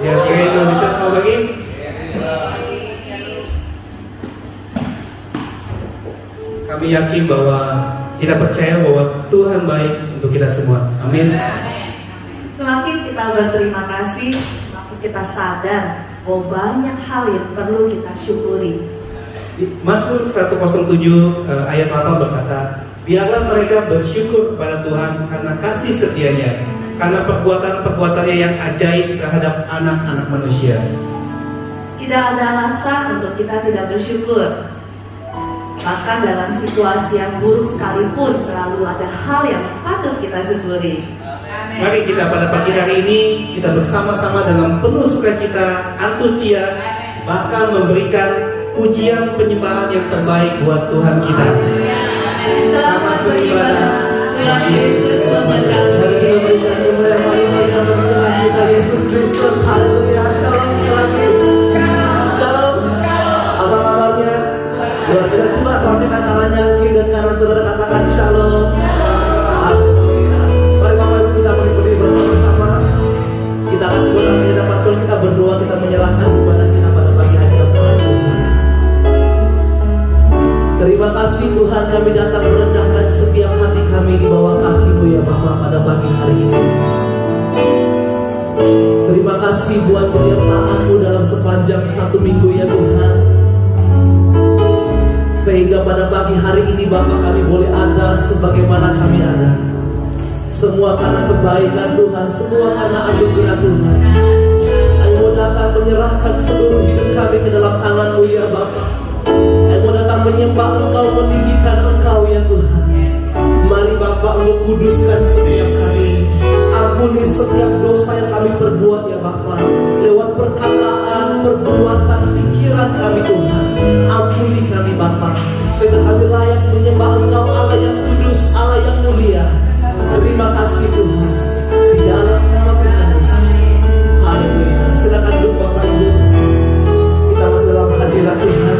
Ya, kira Indonesia selamat pagi. Kami yakin bahwa kita percaya bahwa Tuhan baik untuk kita semua. Amin. Semakin kita berterima kasih, semakin kita sadar bahwa banyak hal yang perlu kita syukuri. Mazmur 107 ayat 8 berkata, biarlah mereka bersyukur kepada Tuhan karena kasih setianya, karena perbuatan-perbuatannya yang ajaib terhadap anak-anak manusia. Tidak ada alasan untuk kita tidak bersyukur. Bahkan dalam situasi yang buruk sekalipun selalu ada hal yang patut kita syukuri. Mari kita pada pagi hari ini kita bersama-sama dengan penuh sukacita, antusias, bahkan memberikan pujian penyembahan yang terbaik buat Tuhan kita. Selamat beribadah. Tuhan Yesus memberkati. Yesus Kristus, haleluya, shalom, shalom. Apa kabarnya? Luar biasa, coba sampaikan tangannya kiri dan kanan saudara, katakan shalom. Mari Bapak Ibu kita berdiri bersama-sama. Kita akan berdoa menyerahkan Tuhan, kita berdoa, kita menyerahkan ibadah kita pada pagi hari Tuhan. Terima kasih Tuhan, kami datang merendahkan setiap hati kami di bawah kaki-Mu ya Bapa pada pagi hari ini. Terima kasih buat penyertaan-Mu dalam sepanjang satu minggu ya Tuhan. Sehingga pada pagi hari ini Bapa kami boleh ada sebagaimana kami ada. Semua karena kebaikan Tuhan, semua karena anugerah Tuhan. Kami mau datang menyerahkan seluruh hidup kami ke dalam tangan-Mu ya Bapa. Kami mau datang menyembah Engkau, meninggikan Engkau ya Tuhan. Mari Bapa untuk kuduskan setiap kami. Ampuni setiap dosa yang kami perbuat ya Bapa, lewat perkataan, perbuatan, pikiran kami Tuhan. Ampuni kami Bapa, sehingga kami layak menyembah Engkau, Allah yang kudus, Allah yang mulia. Terima kasih Tuhan, di dalam nama Tuhan Yesus. Haleluya. Silakan duduk Bapak Ibu. Kita masih dalam hadirat Tuhan.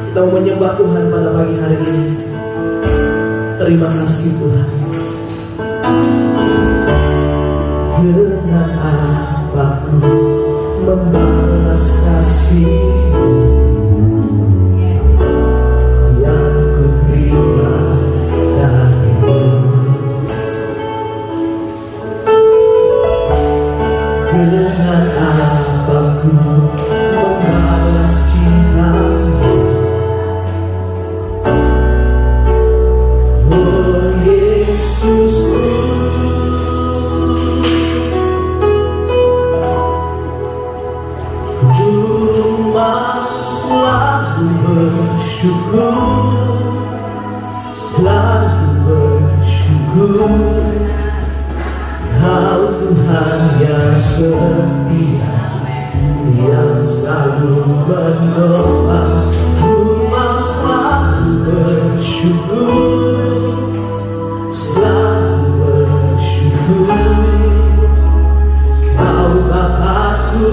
Kita mau menyembah Tuhan pada pagi hari ini. Terima kasih Tuhan. Dengan apa ku membalas kasih-Mu yang ku terima darimu? Dengan apa ku membalas cinta-Mu? Oh Yesusku, selalu bersyukur, Kau Tuhan yang setia, yang selalu menolong. Ku mau selalu bersyukur, selalu bersyukur, Kau Bapakku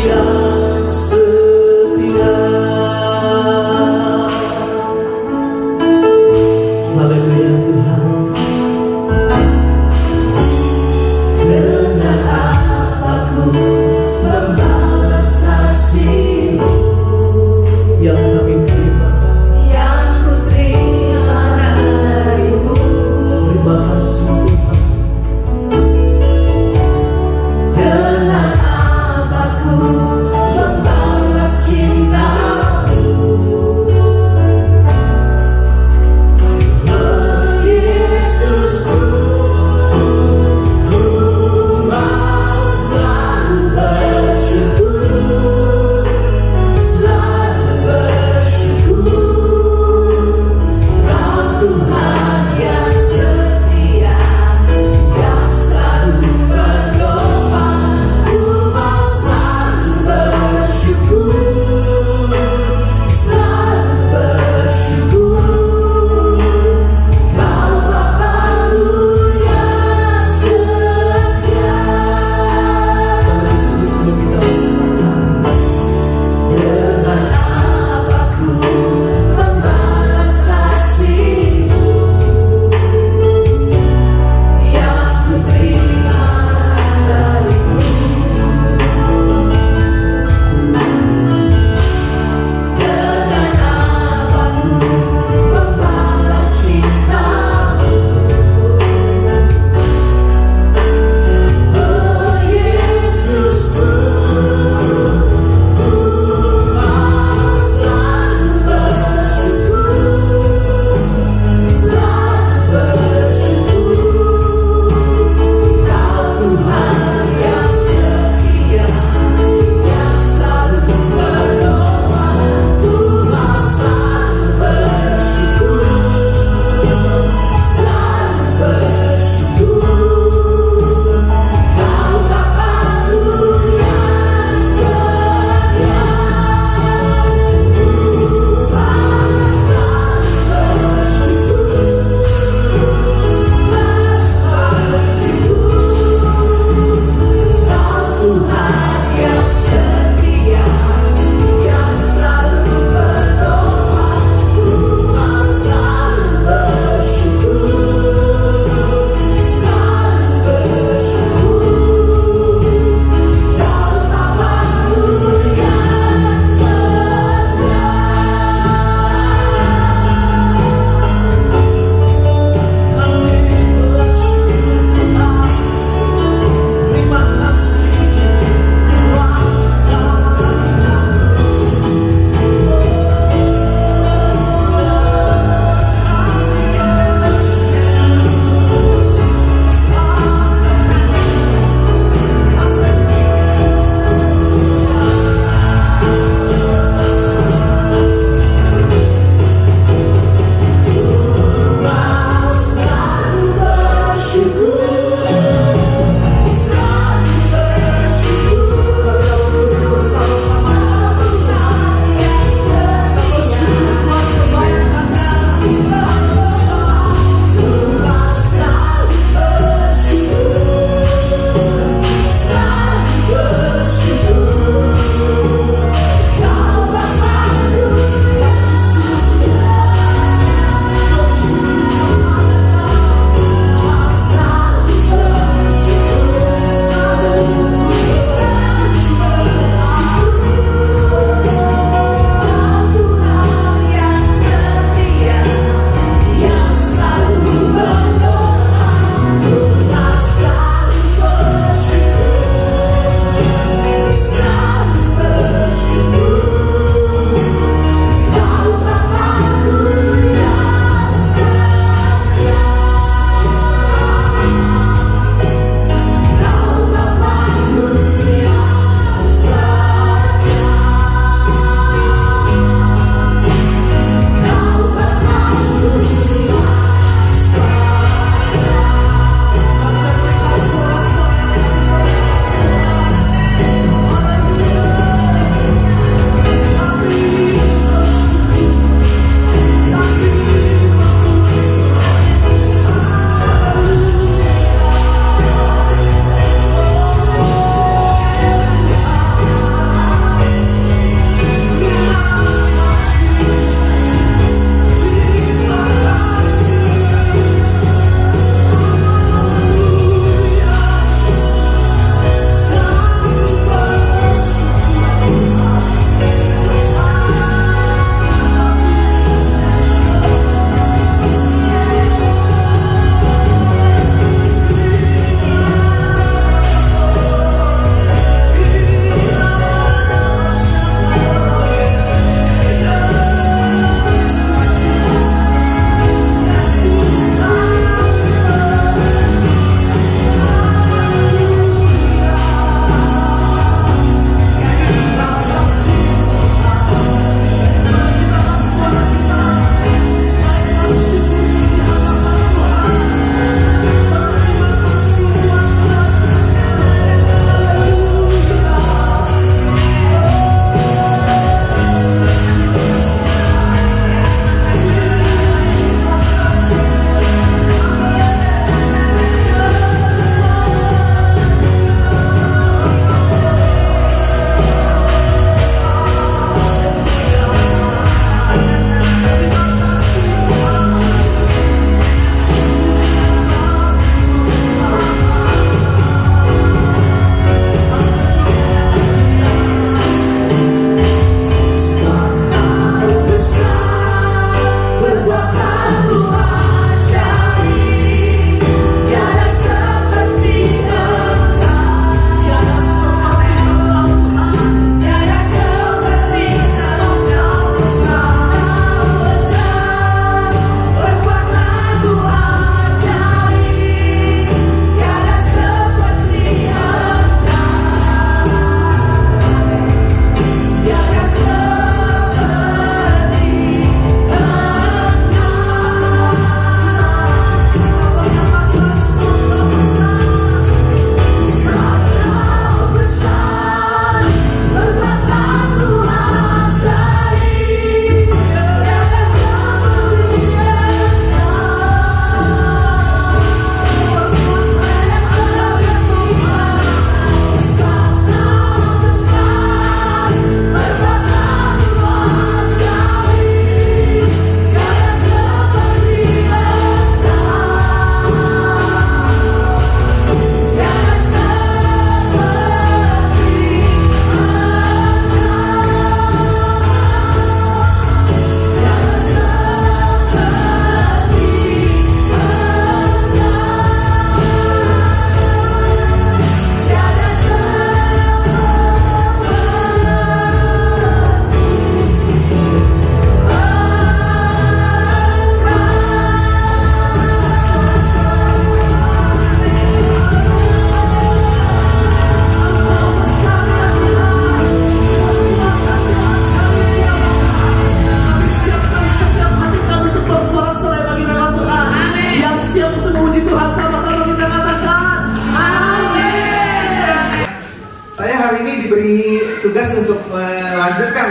yang setia. Haleluya Tuhan. Dengan apa ku membalas kasih-Mu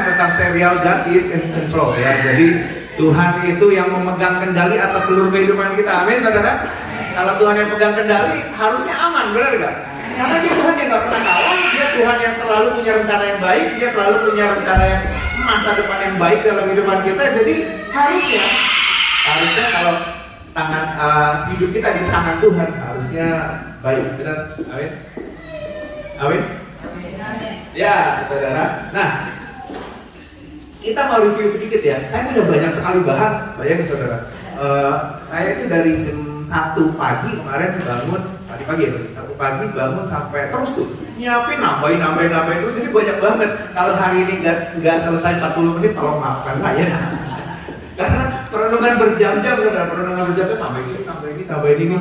tentang serial God is in control ya. Jadi Tuhan itu yang memegang kendali atas seluruh kehidupan kita. Amin saudara. Kalau Tuhan yang pegang kendali, harusnya aman, benar gak? Karena dia Tuhan yang gak pernah kalah. Dia Tuhan yang selalu punya rencana yang baik. Dia selalu punya rencana yang masa depan yang baik dalam kehidupan kita. Jadi harusnya kalau tangan hidup kita di tangan Tuhan, harusnya baik, benar? Amin. Amin. Ya, saudara. Nah, kita mau review sedikit ya. Saya punya banyak sekali bahan. Bayangin saudara. Saya itu dari jam 1 pagi kemarin bangun, tadi pagi ya, 1 pagi bangun sampai terus tuh nyiapin, nambahin terus. Jadi banyak banget. Kalau hari ini nggak selesai 40 menit, tolong maafkan saya. Karena perenungan berjam-jam, saudara. Perenungan berjam-jam, tambahin ini.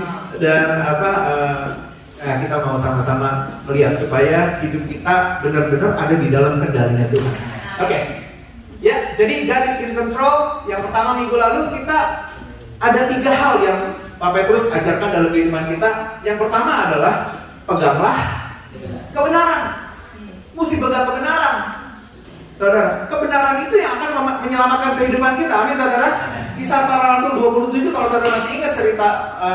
Dan kita mau sama-sama melihat supaya hidup kita benar-benar ada di dalam kendalinya Tuhan. Oke. Ya, jadi God is in control. Yang pertama minggu lalu kita ada 3 hal yang Pak Petrus ajarkan dalam kehidupan kita. Yang pertama adalah peganglah kebenaran. Mesti pegang kebenaran. Saudara, kebenaran itu yang akan menyelamatkan kehidupan kita. Amin saudara. Kisah Para Rasul 27, kalau saudara masih ingat cerita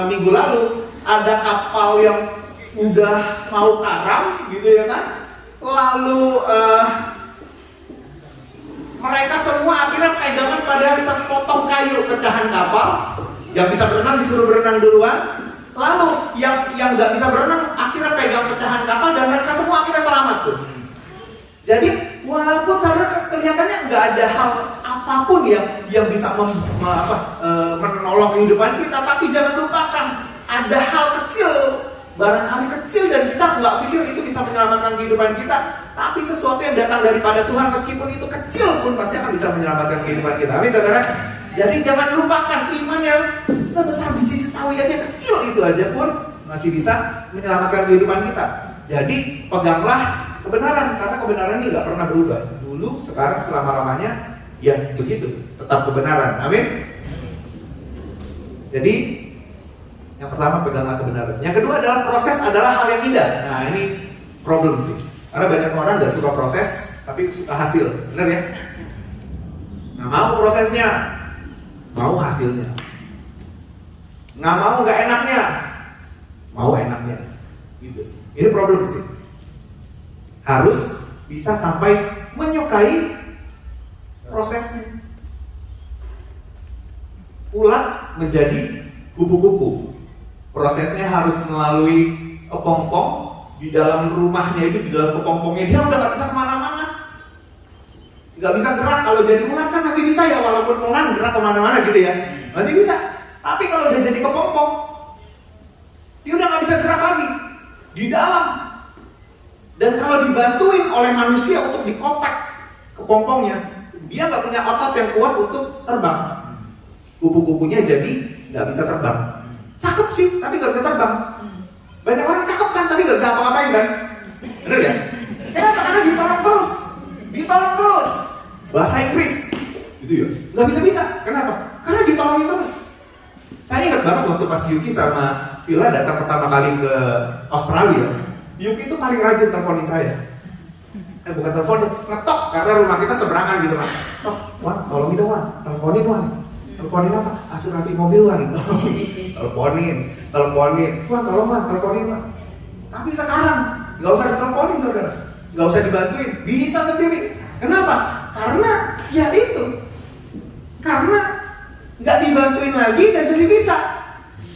minggu lalu, ada kapal yang udah mau karam gitu ya kan. Lalu mereka semua akhirnya pegangan pada sepotong kayu pecahan kapal. Yang bisa berenang disuruh berenang duluan. Lalu yang nggak bisa berenang akhirnya pegang pecahan kapal dan mereka semua akhirnya selamat tuh. Jadi walaupun saudara kelihatannya nggak ada hal apapun yang bisa menolong kehidupan kita, tapi jangan lupakan ada hal kecil, barangkali kecil dan kita nggak pikir itu bisa menyelamatkan kehidupan kita, tapi sesuatu yang datang daripada Tuhan meskipun itu kecil pun pasti akan bisa menyelamatkan kehidupan kita. Amin saudara. Jadi jangan lupakan iman yang sebesar biji sawi aja, kecil itu aja pun masih bisa menyelamatkan kehidupan kita. Jadi peganglah kebenaran, karena kebenaran ini nggak pernah berubah. Dulu, sekarang, selama-lamanya ya begitu, tetap kebenaran. Amin. Jadi yang pertama peganglah kebenaran. Yang kedua adalah proses adalah hal yang indah. Nah ini problem sih, karena banyak orang nggak suka proses tapi suka hasil, benar ya? Nggak mau prosesnya, mau hasilnya. Nggak mau nggak enaknya, mau enaknya. Gitu. Ini problem sih. Harus bisa sampai menyukai prosesnya. Ulat menjadi kupu-kupu. Prosesnya harus melalui kepompong. Di dalam rumahnya itu, di dalam kepompongnya dia udah gak bisa kemana-mana, gak bisa gerak. Kalau jadi ulat kan masih bisa ya, walaupun pelan gerak kemana-mana gitu ya, masih bisa. Tapi kalau udah jadi kepompong, dia udah gak bisa gerak lagi di dalam. Dan kalau dibantuin oleh manusia untuk dikopek kepompongnya, dia gak punya otot yang kuat untuk terbang. Kupu-kupunya jadi gak bisa terbang. Cakep sih, tapi gak bisa terbang. Banyak orang cakep kan, tapi gak bisa apa-apain kan? Bener ya? Kenapa? Karena ditolong terus. Bahasa Inggris, gitu ya? Gak bisa-bisa. Kenapa? Karena ditolongin terus. Saya ingat banget waktu pas Yuki sama Villa datang pertama kali ke Australia. Yuki itu paling rajin teleponin saya. Bukan telepon, ngetok, karena rumah kita seberangan gitu kan. Tok, Wan, tolongin dong Wan, teleponin Wan. Teleponin apa? Asuransi mobil Wan. Teleponin. Wan, tolong Wan, teleponin Wan. Tapi sekarang nggak usah diteleponin saudara, nggak usah dibantuin, bisa sendiri. Kenapa? Karena ya itu, karena nggak dibantuin lagi dan jadi bisa.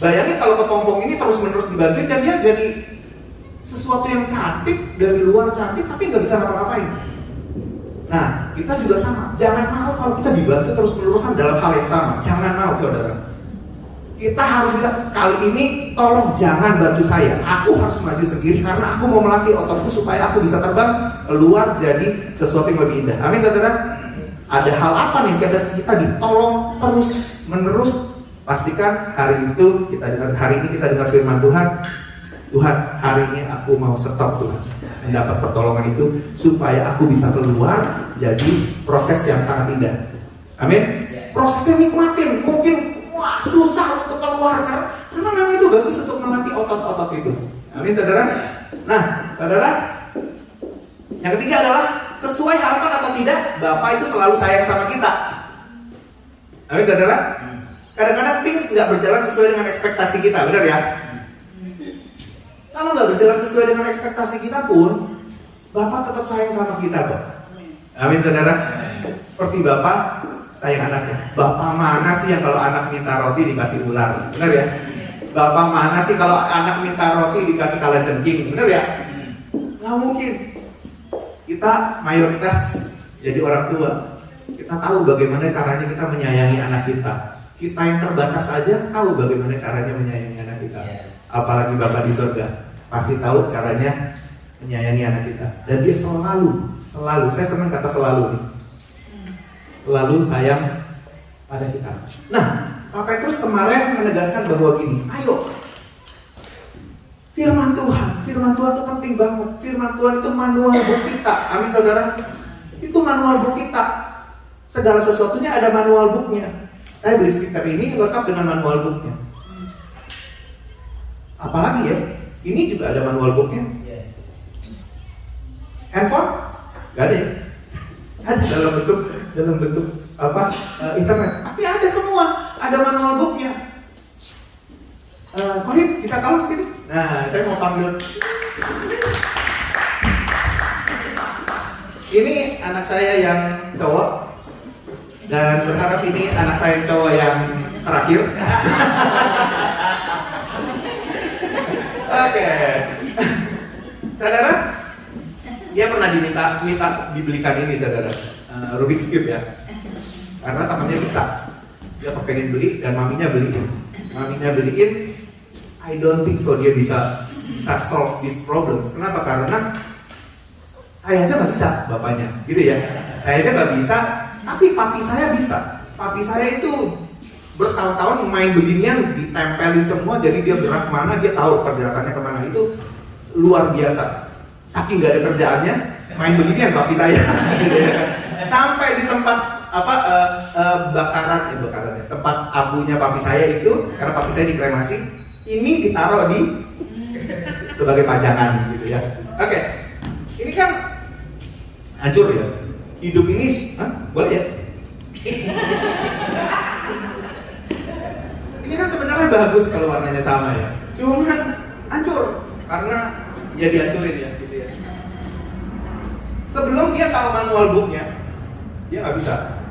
Bayangin kalau kepompong ini terus-menerus dibantuin dan dia jadi sesuatu yang cantik, dari luar cantik tapi nggak bisa ngapa-ngapain. Nah, kita juga sama. Jangan mau kalau kita dibantu terus-menerusan dalam hal yang sama. Jangan mau, saudara. Kita harus bisa, kali ini tolong jangan bantu saya. Aku harus maju sendiri karena aku mau melatih ototku supaya aku bisa terbang keluar jadi sesuatu yang lebih indah. Amin, saudara. Ada hal apa nih kita ditolong terus-menerus? Pastikan hari ini kita dengar firman Tuhan. Tuhan, hari ini aku mau stop Tuhan, mendapat pertolongan itu supaya aku bisa keluar jadi proses yang sangat indah. Amin. Prosesnya nikmatin, mungkin susah untuk keluar karena memang itu bagus untuk melatih otot-otot itu. Amin saudara. Nah saudara, Yang ketiga adalah sesuai harapan atau tidak, Bapak itu selalu sayang sama kita. Amin, saudara. Kadang-kadang things nggak berjalan sesuai dengan ekspektasi kita, benar ya? Kalau nggak berjalan sesuai dengan ekspektasi kita pun, Bapak tetap sayang sama kita, kok. Amin, saudara. Seperti Bapak sayang anaknya. Bapak mana sih yang kalau anak minta roti dikasih ular, benar ya? Bapak mana sih kalau anak minta roti dikasih kalajengking, benar ya? Nggak mungkin. Kita mayoritas jadi orang tua. Kita tahu bagaimana caranya kita menyayangi anak kita. Kita yang terbatas aja tahu bagaimana caranya menyayangi anak kita. Apalagi Bapak di surga pasti tahu caranya menyayangi anak kita. Dan dia selalu, saya senang kata selalu nih, selalu sayang pada kita. Nah, Pak Petrus kemarin menegaskan bahwa gini, ayo, firman Tuhan itu penting banget. Firman Tuhan itu manual buku kita. Amin, saudara. Itu manual buku kita. Segala sesuatunya ada manual booknya. Saya beli speaker ini lengkap dengan manual booknya. Apalagi ya, ini juga ada manual booknya. Handphone? Gak ada ya? Ada dalam bentuk internet. Tapi ada semua, ada manual booknya. Korin bisa tolong sini. Nah, saya mau panggil. Ini anak saya yang cowok, dan berharap ini anak saya yang cowok yang terakhir. Oke. Saudara, dia pernah minta dibelikan ini, saudara, Rubik's Cube ya, karena temannya bisa. Dia kepengen beli dan maminya beliin. I don't think so dia bisa solve these problems. Kenapa? Karena saya aja nggak bisa, bapaknya, gitu ya. Saya aja nggak bisa, tapi papi saya bisa. Papi saya itu bertahun-tahun main beginian, ditempelin semua, jadi dia gerak kemana, dia tahu pergerakannya kemana. Itu luar biasa. Saking nggak ada kerjaannya, main beginian papi saya. Sampai di tempat bakaran ya, tempat abunya papi saya itu, karena papi saya dikremasi, ini ditaruh di sebagai pajangan gitu ya. Oke. Ini kan hancur ya. Hidup ini, boleh ya? Ini kan sebenarnya bagus kalau warnanya sama ya. Cuman hancur karena ya dihancurin ya gitu ya. Sebelum dia tahu manual booknya, dia nggak bisa.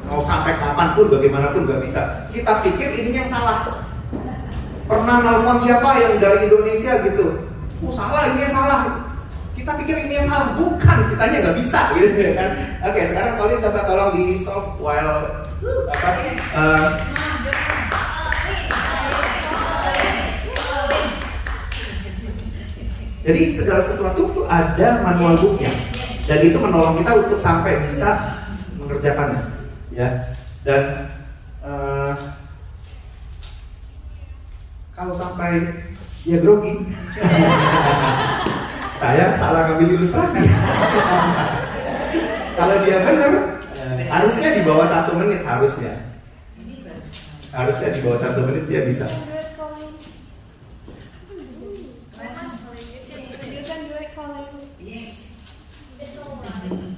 Mau sampai kapanpun, bagaimanapun nggak bisa. Kita pikir ini yang salah. Pernah nelfon siapa yang dari Indonesia gitu, salah, ini yang salah. Kita pikir ini yang salah, bukan, kitanya nggak bisa gitu kan. Oke, sekarang kalian coba tolong di solve while jadi segala sesuatu itu ada manual booknya, dan itu menolong kita untuk sampai bisa mengerjakannya ya. Dan kalau sampai dia grogi, saya salah ngambil ilustrasi. Kalau dia benar, harusnya di bawah 1 menit, harusnya di bawah 1 menit dia bisa.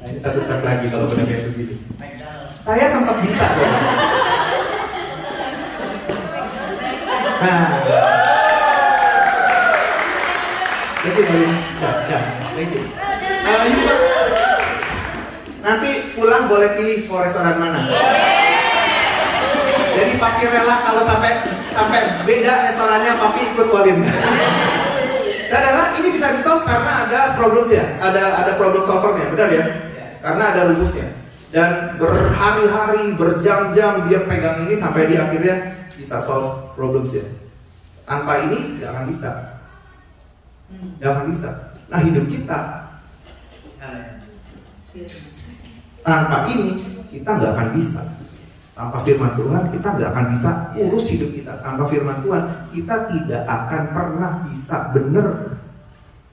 Nah, ini satu step lagi kalau benar kayak begini. Saya sempat bisa, coba. Nah, thank you, thank you. Nanti pulang boleh pilih mau restoran mana. Jadi papi rela kalau sampai beda restorannya, papi ikut walin. Saudara, ini bisa di-solve karena ada problems ya, ada problem solvernya, benar ya? Karena ada rumusnya. Dan berhari-hari, berjam-jam dia pegang ini sampai dia akhirnya bisa solve problems ya. Tanpa ini tidak akan bisa. Nah, hidup kita tanpa ini kita nggak akan bisa. Tanpa firman Tuhan kita nggak akan bisa urus hidup kita. Tanpa firman Tuhan kita tidak akan pernah bisa benar.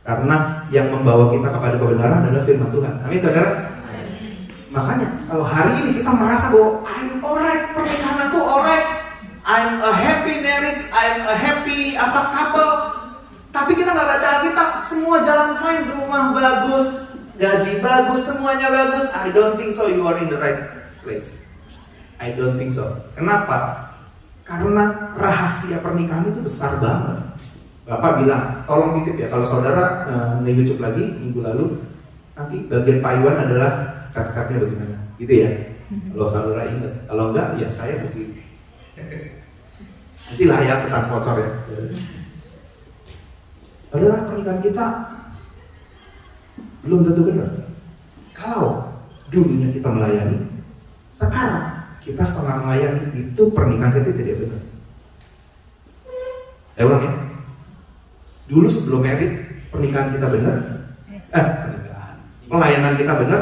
Karena yang membawa kita kepada kebenaran adalah firman Tuhan. Amin, saudara. Makanya kalau hari ini kita merasa bahwa I'm alright, pernikahan aku alright, I'm a happy marriage, I'm a happy couple, Tapi kita nggak baca Alkitab, semua jalan fine, rumah bagus, gaji bagus, semuanya bagus. I don't think so you are in the right place. I don't think so. Kenapa? Karena rahasia pernikahan itu besar banget. Bapak bilang, tolong titip ya, kalau saudara nge-YouTube lagi minggu lalu, nanti bagian Pak Iwan adalah step-stepnya bagaimana, gitu ya. Kalau saudara ingat, kalau enggak, ya saya mestilah ya pesan sponsor ya. Saudara, pernikahan kita belum tentu benar. Kalau dulunya kita melayani, sekarang kita setengah melayani, itu pernikahan kita tidak benar. Saya ulang ya. Dulu sebelum married, pernikahan kita benar. Pelayanan kita benar,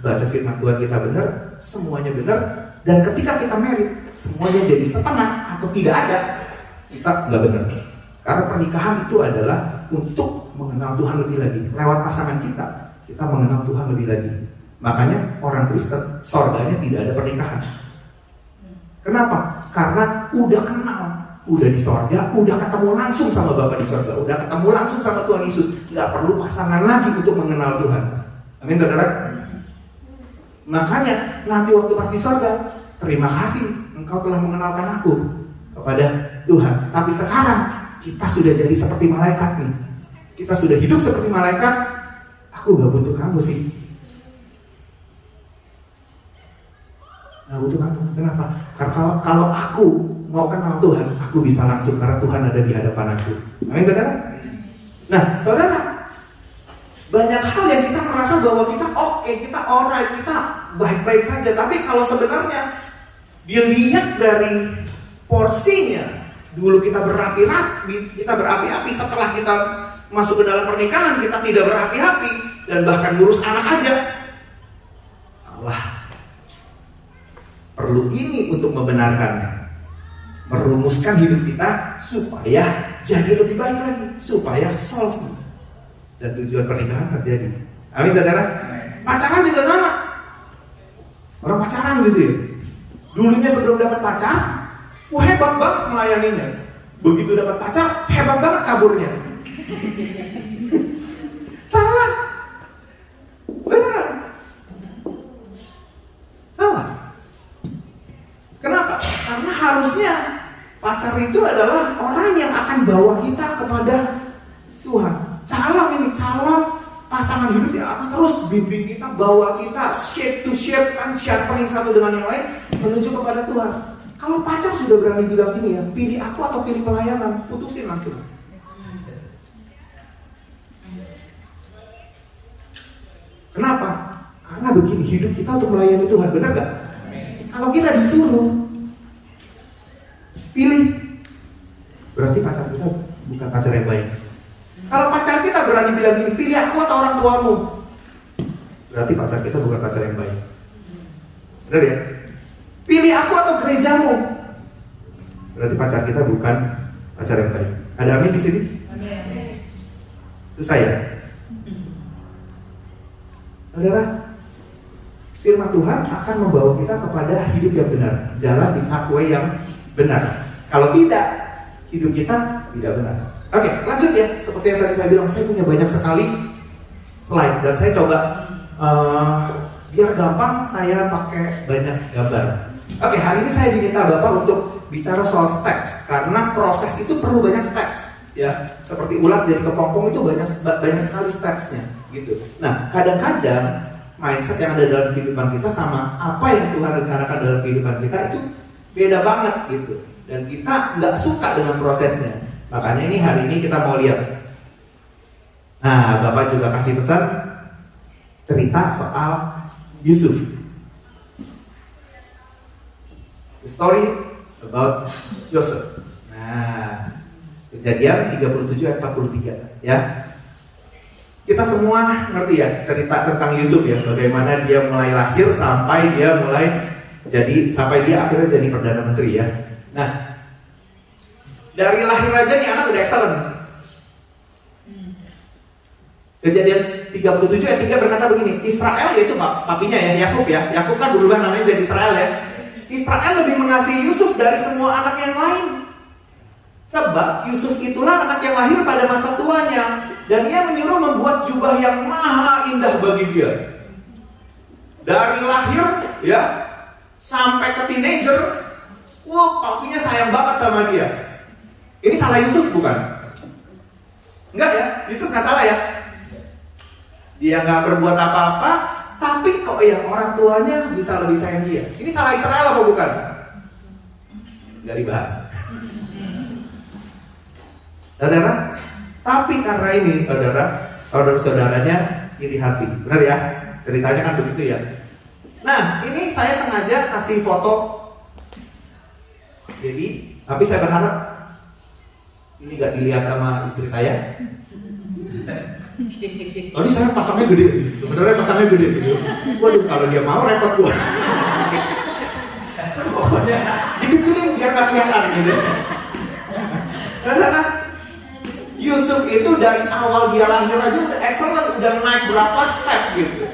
baca firman Tuhan kita benar, semuanya benar. Dan ketika kita married, semuanya jadi setengah atau tidak ada, kita nggak benar. Karena pernikahan itu adalah untuk mengenal Tuhan lebih lagi. Lewat pasangan kita mengenal Tuhan lebih lagi. Makanya orang Kristen, sorganya tidak ada pernikahan. Kenapa? Karena udah kenal, udah di sorga, udah ketemu langsung sama Bapa di sorga, udah ketemu langsung sama Tuhan Yesus. Nggak perlu pasangan lagi untuk mengenal Tuhan. Amin, saudara. Makanya nanti waktu pas di sorga, terima kasih engkau telah mengenalkan aku kepada Tuhan. Tapi sekarang kita sudah jadi seperti malaikat nih. Kita sudah hidup seperti malaikat. Aku gak butuh kamu sih. Gak butuh kamu. Kenapa? Karena kalau aku mau kenal Tuhan, aku bisa langsung karena Tuhan ada di hadapan aku. Amin, saudara. Nah, saudara, banyak hal yang kita merasa bahwa kita oke, kita alright, kita baik-baik saja. Tapi kalau sebenarnya dilihat dari porsinya, dulu kita berapi-api, setelah kita masuk ke dalam pernikahan kita tidak berapi-api dan bahkan ngurus anak aja. Salah. Perlu ini untuk membenarkannya, merumuskan hidup kita supaya jadi lebih baik lagi, supaya solve dan tujuan pernikahan terjadi. Amin, saudara. Pacaran juga sama. Orang pacaran gitu ya, dulunya sebelum dapat pacar, hebat banget melayaninya. Begitu dapat pacar, hebat banget kaburnya. Salah. Beneran. Salah. Kenapa? Karena harusnya pacar itu adalah orang yang akan bawa kita kepada Tuhan. Calon pasangan hidup yang akan terus bimbing kita, bawa kita shape to shape, kan sharpening satu dengan yang lain menuju kepada Tuhan. Kalau pacar sudah berani bilang gini ya, pilih aku atau pilih pelayanan, putusin langsung. Kenapa? Karena begini, hidup kita untuk melayani Tuhan, benar gak? Kalau kita disuruh pilih, berarti pacar kita bukan pacar yang baik. Kalau pacar kita berani bilang gini, pilih aku atau orang tuamu, berarti pacar kita bukan pacar yang baik. Benar ya? Pilih aku atau gerejamu, berarti pacar kita bukan pacar yang baik. Ada amin di sini? Susah ya? Saudara, firman Tuhan akan membawa kita kepada hidup yang benar, jalan di pathway yang benar. Kalau tidak, hidup kita tidak benar. Oke, lanjut ya. Seperti yang tadi saya bilang, saya punya banyak sekali slide dan saya coba biar gampang saya pakai banyak gambar. Oke, hari ini saya diminta Bapak untuk bicara soal steps karena proses itu perlu banyak steps ya. Seperti ulat jadi kepompong itu banyak sekali stepsnya gitu. Nah, kadang-kadang mindset yang ada dalam kehidupan kita sama apa yang Tuhan rencanakan dalam kehidupan kita itu beda banget gitu. Dan kita nggak suka dengan prosesnya. Makanya ini hari ini kita mau lihat. Nah, Bapak juga kasih pesan cerita soal Yusuf. The story about Joseph. Nah, Kejadian 37 ayat 43 ya. Kita semua ngerti ya cerita tentang Yusuf ya, bagaimana dia mulai lahir sampai dia akhirnya jadi perdana menteri ya. Nah, dari lahir aja nih anak udah excellent. Kejadian 37 ayat 3 berkata begini, Israel yaitu papinya ya, Yakub ya. Yakub kan berubah namanya jadi Israel ya. Israel lebih mengasihi Yusuf dari semua anak yang lain. Sebab Yusuf itulah anak yang lahir pada masa tuanya, dan ia menyuruh membuat jubah yang maha indah bagi dia. Dari lahir ya sampai ke teenager, wah papinya sayang banget sama dia. Ini salah Yusuf bukan? Enggak ya, Yusuf nggak salah ya. Dia nggak berbuat apa-apa, tapi kok ya orang tuanya bisa lebih sayang dia. Ini salah Israel apa bukan? Nggak dibahas. Saudara, tapi karena ini saudara-saudaranya iri hati, benar ya? Ceritanya kan begitu ya. Nah, ini saya sengaja kasih foto. Jadi, tapi saya berharap ini gak dilihat sama istri saya. Tadi saya pasangnya gede, sebenarnya pasangnya gede gitu. Waduh, kalau dia mau repot gua. Pokoknya dikecilin biar gak kelihatan gitu. Karena Yusuf itu dari awal dia lahir aja udah excellent, udah naik berapa step gitu.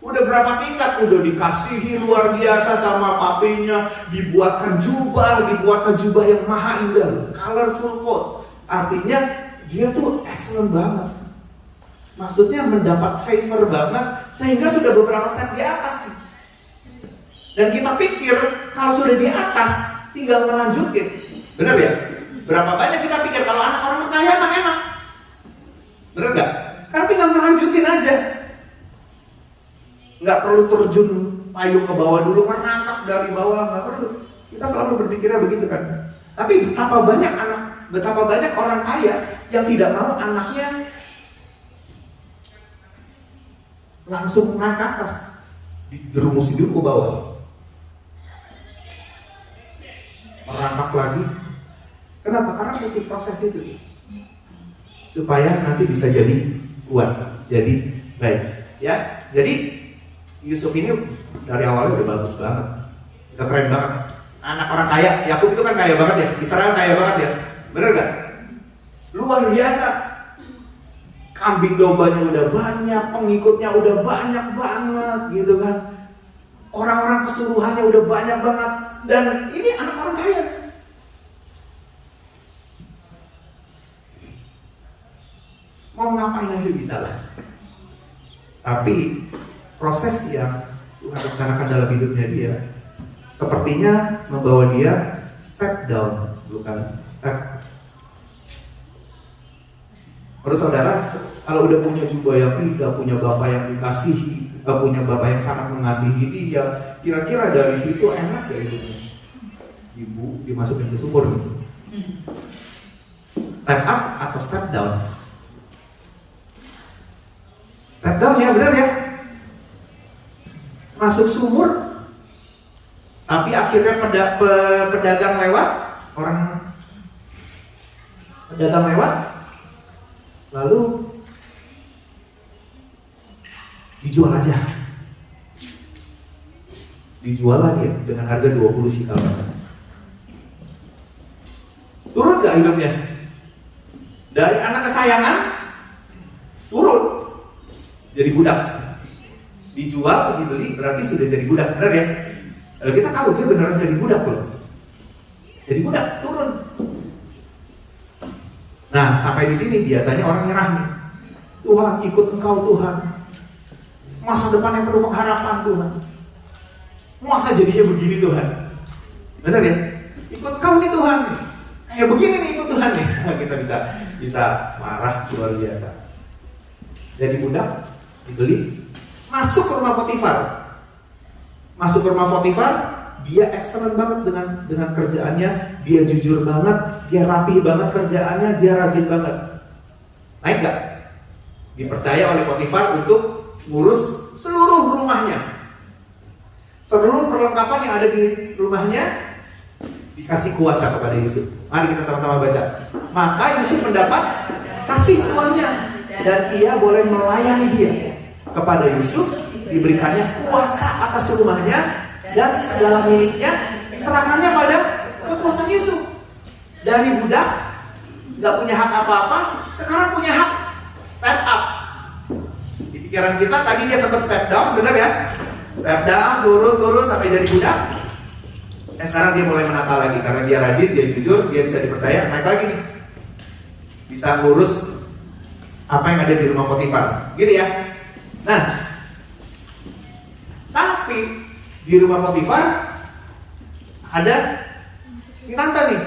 Udah berapa tingkat, udah dikasihi luar biasa sama papinya, dibuatkan jubah yang maha indah, colorful coat. Artinya dia tuh excellent banget. Maksudnya mendapat favor banget, sehingga sudah beberapa step di atas. Dan kita pikir kalau sudah di atas, tinggal melanjutin. Benar ya? Berapa banyak kita pikir kalau anak orang kaya emang enak? Bener gak? Karena tinggal melanjutin aja. Nggak perlu terjun payung ke bawah dulu, merangkak dari bawah, nggak perlu. Kita selalu berpikirnya begitu kan. Tapi betapa banyak orang kaya yang tidak mau anaknya langsung naik ke atas, dijerumusin dulu ke bawah, merangkak lagi. Kenapa? Karena butuh proses itu supaya nanti bisa jadi kuat, jadi baik. Ya, jadi Yusuf ini dari awalnya udah bagus banget, udah keren banget. Anak orang kaya, Yakub itu kan kaya banget ya, Israel kaya banget ya, bener gak? Luar biasa. Kambing dombanya udah banyak, pengikutnya udah banyak banget, gitu kan. Orang-orang keseluruhannya udah banyak banget, dan ini anak orang kaya. Mau ngapain aja bisa lah. Tapi proses yang Tuhan rencanakan dalam hidupnya dia sepertinya membawa dia step down, bukan step up. Menurut saudara, kalau udah punya jubah yang indah, punya bapak yang dikasihi, punya bapak yang sangat mengasihi dia, kira-kira dari situ enak gak hidupnya? Ibu dimasukin ke sumur gitu. Step up atau step down? Step down ya, benar ya? Masuk sumur, tapi akhirnya pedagang lewat, pedagang lewat, lalu dijual aja. Dijual lah dia dengan harga 20 sikal. Turun gak hidupnya? Dari anak kesayangan turun jadi budak. Dijual, dibeli, berarti sudah jadi budak, benar ya? Lalu kita tahu dia beneran jadi budak loh. Jadi budak, turun. Nah, sampai di sini biasanya orang nyerah nih. Tuhan, ikut Engkau Tuhan. Masa depan yang penuh pengharapan Tuhan. Masa jadinya begini Tuhan? Benar ya? Ikut Kau nih Tuhan. Kayak begini nih ikut Tuhan nih. Kita bisa marah luar biasa. Jadi budak, dibeli, masuk ke rumah Potifar. Masuk ke rumah Potifar, dia excellent banget dengan kerjaannya, dia jujur banget, dia rapi banget kerjaannya, dia rajin banget. Naik gak? Dipercaya oleh Potifar untuk ngurus seluruh rumahnya. Seluruh perlengkapan yang ada di rumahnya dikasih kuasa kepada Yusuf. Mari kita sama-sama baca. Maka Yusuf mendapat kasih tuannya dan ia boleh melayani dia. Kepada Yusuf diberikannya kuasa atas rumahnya dan segala miliknya diserahkannya pada kekuasaan Yusuf. Dari budak nggak punya hak apa-apa, sekarang punya hak step up. Di pikiran kita tadi dia sempat step down, benar ya? Step down, turun sampai jadi budak. Sekarang dia mulai menata lagi karena dia rajin, dia jujur, dia bisa dipercaya, naik lagi nih. Bisa ngurus apa yang ada di rumah Potifar. Gitu ya. Nah, tapi di rumah Potifar ada si tante nih.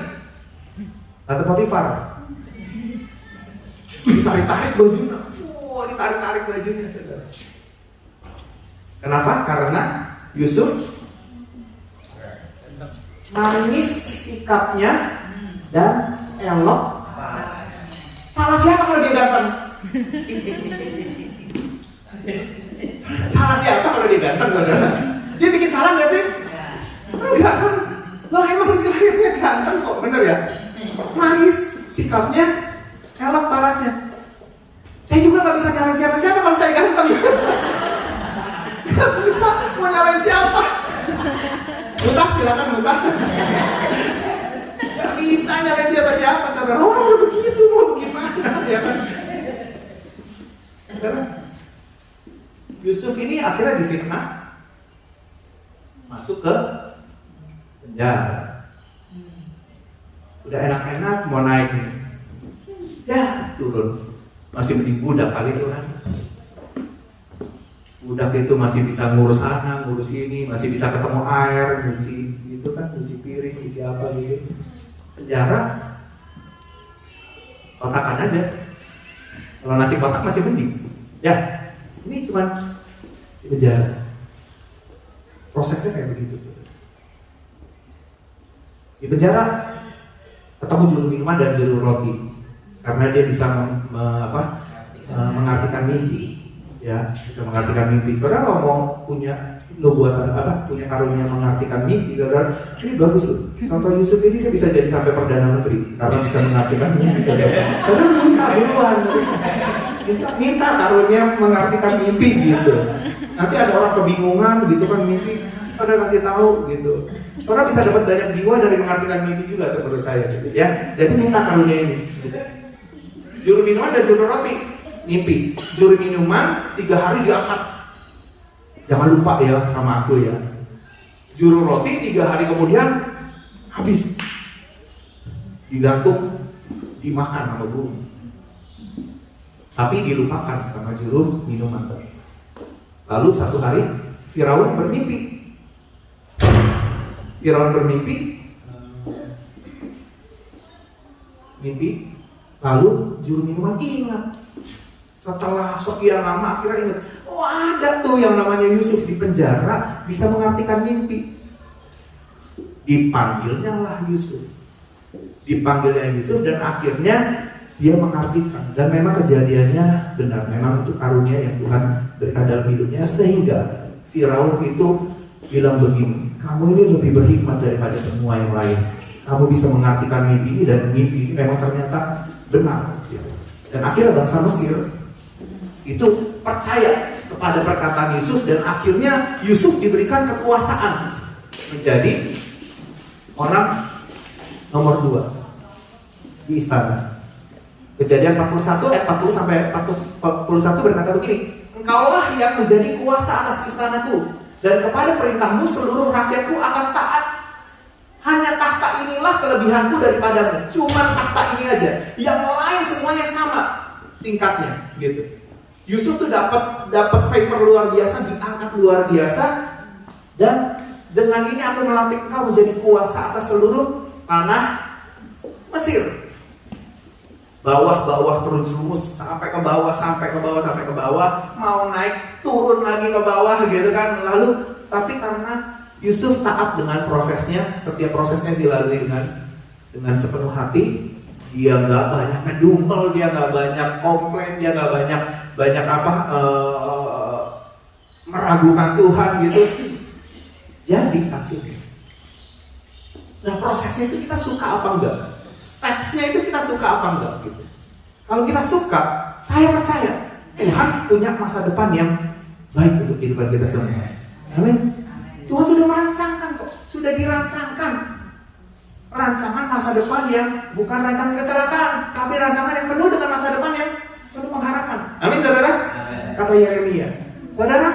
Tante Potifar. Ditarik-tarik bajunya. Wah, ditarik-tarik bajunya, saudara. Kenapa? Karena Yusuf manis sikapnya dan elok. Salah siapa kalau dia ganteng? Salah siapa kalau dia ganteng, saudara? Dia bikin salah nggak sih? Enggak kan? Lo emang lahirnya ganteng kok, bener ya? Manis sikapnya, elok parasnya. Saya juga nggak bisa nyalain siapa-siapa kalau saya ganteng. Nggak bisa mau nyalain siapa? Mutah, silakan mutah. Gak bisa nyalain siapa-siapa, saudara. Orang udah begitu, mau gimana, ya kan? Saudara, Yusuf ini akhirnya difitnah, masuk ke penjara. Udah enak-enak mau naik, ya turun. Masih mending budak kali itu kan. Budak itu masih bisa ngurus anak, ngurus ini, masih bisa ketemu air, nyuci gitu kan, nyuci piring, nyuci apa gitu. Penjara kotakan aja. Kalau nasi kotak masih mending. Ya, ini cuman di penjara. Prosesnya kayak begitu. Di penjara ketemu juru minuman dan juru roti, karena dia bisa mengartikan mimpi. Ya, bisa mengartikan mimpi. Saudara kalau mau punya nubuatan punya karunia mengartikan mimpi, saudara, ini bagus loh. Contoh Yusuf ini dia bisa jadi sampai perdana menteri karena bisa mengartikan mimpi, saudara. Saudara minta buruan, minta karunia mengartikan mimpi gitu. Nanti ada orang kebingungan gitu kan mimpi, nanti saudara kasih tahu gitu. Saudara bisa dapat banyak jiwa dari mengartikan mimpi juga, menurut saya gitu ya. Jadi minta karunia ini. Juru minuman dan juru roti mimpi. Juru minuman 3 hari diangkat. Jangan lupa ya sama aku ya. Juru roti 3 hari kemudian habis. Digantung, dimakan sama burung. Tapi dilupakan sama juru minuman. Lalu satu hari Firaun bermimpi. Firaun bermimpi. Mimpi. Lalu juru minuman ingat. Setelah sekian lama akhirnya ingat, oh ada tuh yang namanya Yusuf di penjara bisa mengartikan mimpi. Dipanggilnya lah Yusuf. Dipanggilnya Yusuf dan akhirnya dia mengartikan. Dan memang kejadiannya benar. Memang itu karunia yang Tuhan berikan dalam hidupnya. Sehingga Firaun itu bilang begini, kamu ini lebih berhikmat daripada semua yang lain. Kamu bisa mengartikan mimpi ini dan mimpi ini memang ternyata benar. Dan akhirnya bangsa Mesir itu percaya kepada perkataan Yusuf dan akhirnya Yusuf diberikan kekuasaan menjadi orang nomor 2 di istana. Kejadian 41 ayat 40 sampai 41 berkata begini, engkaulah yang menjadi kuasa atas istanaku dan kepada perintahmu seluruh rakyatku akan taat. Hanya tahta inilah kelebihanku daripadamu. Cuma tahta ini aja. Yang lain semuanya sama tingkatnya gitu. Yusuf tuh dapat favor luar biasa, diangkat luar biasa, dan dengan ini aku melantik engkau menjadi kuasa atas seluruh tanah Mesir. Bawah terjerumus sampai ke bawah, mau naik turun lagi ke bawah gitu kan. Lalu tapi karena Yusuf taat dengan prosesnya, setiap prosesnya dilalui dengan sepenuh hati. Dia nggak banyak ngedumel, dia nggak banyak komplain, dia nggak banyak meragukan Tuhan gitu. Jadi akhirnya, nah prosesnya itu kita suka apa enggak? Stepsnya itu kita suka apa enggak gitu. Kalau kita suka, saya percaya Tuhan punya masa depan yang baik untuk kehidupan kita semua. Amin. Tuhan sudah merancangkan kok, sudah dirancangkan. Rancangan masa depan yang bukan rancangan kecelakaan, tapi rancangan yang penuh dengan masa depan yang penuh pengharapan. Amin, saudara? Kata Yeremia. Saudara,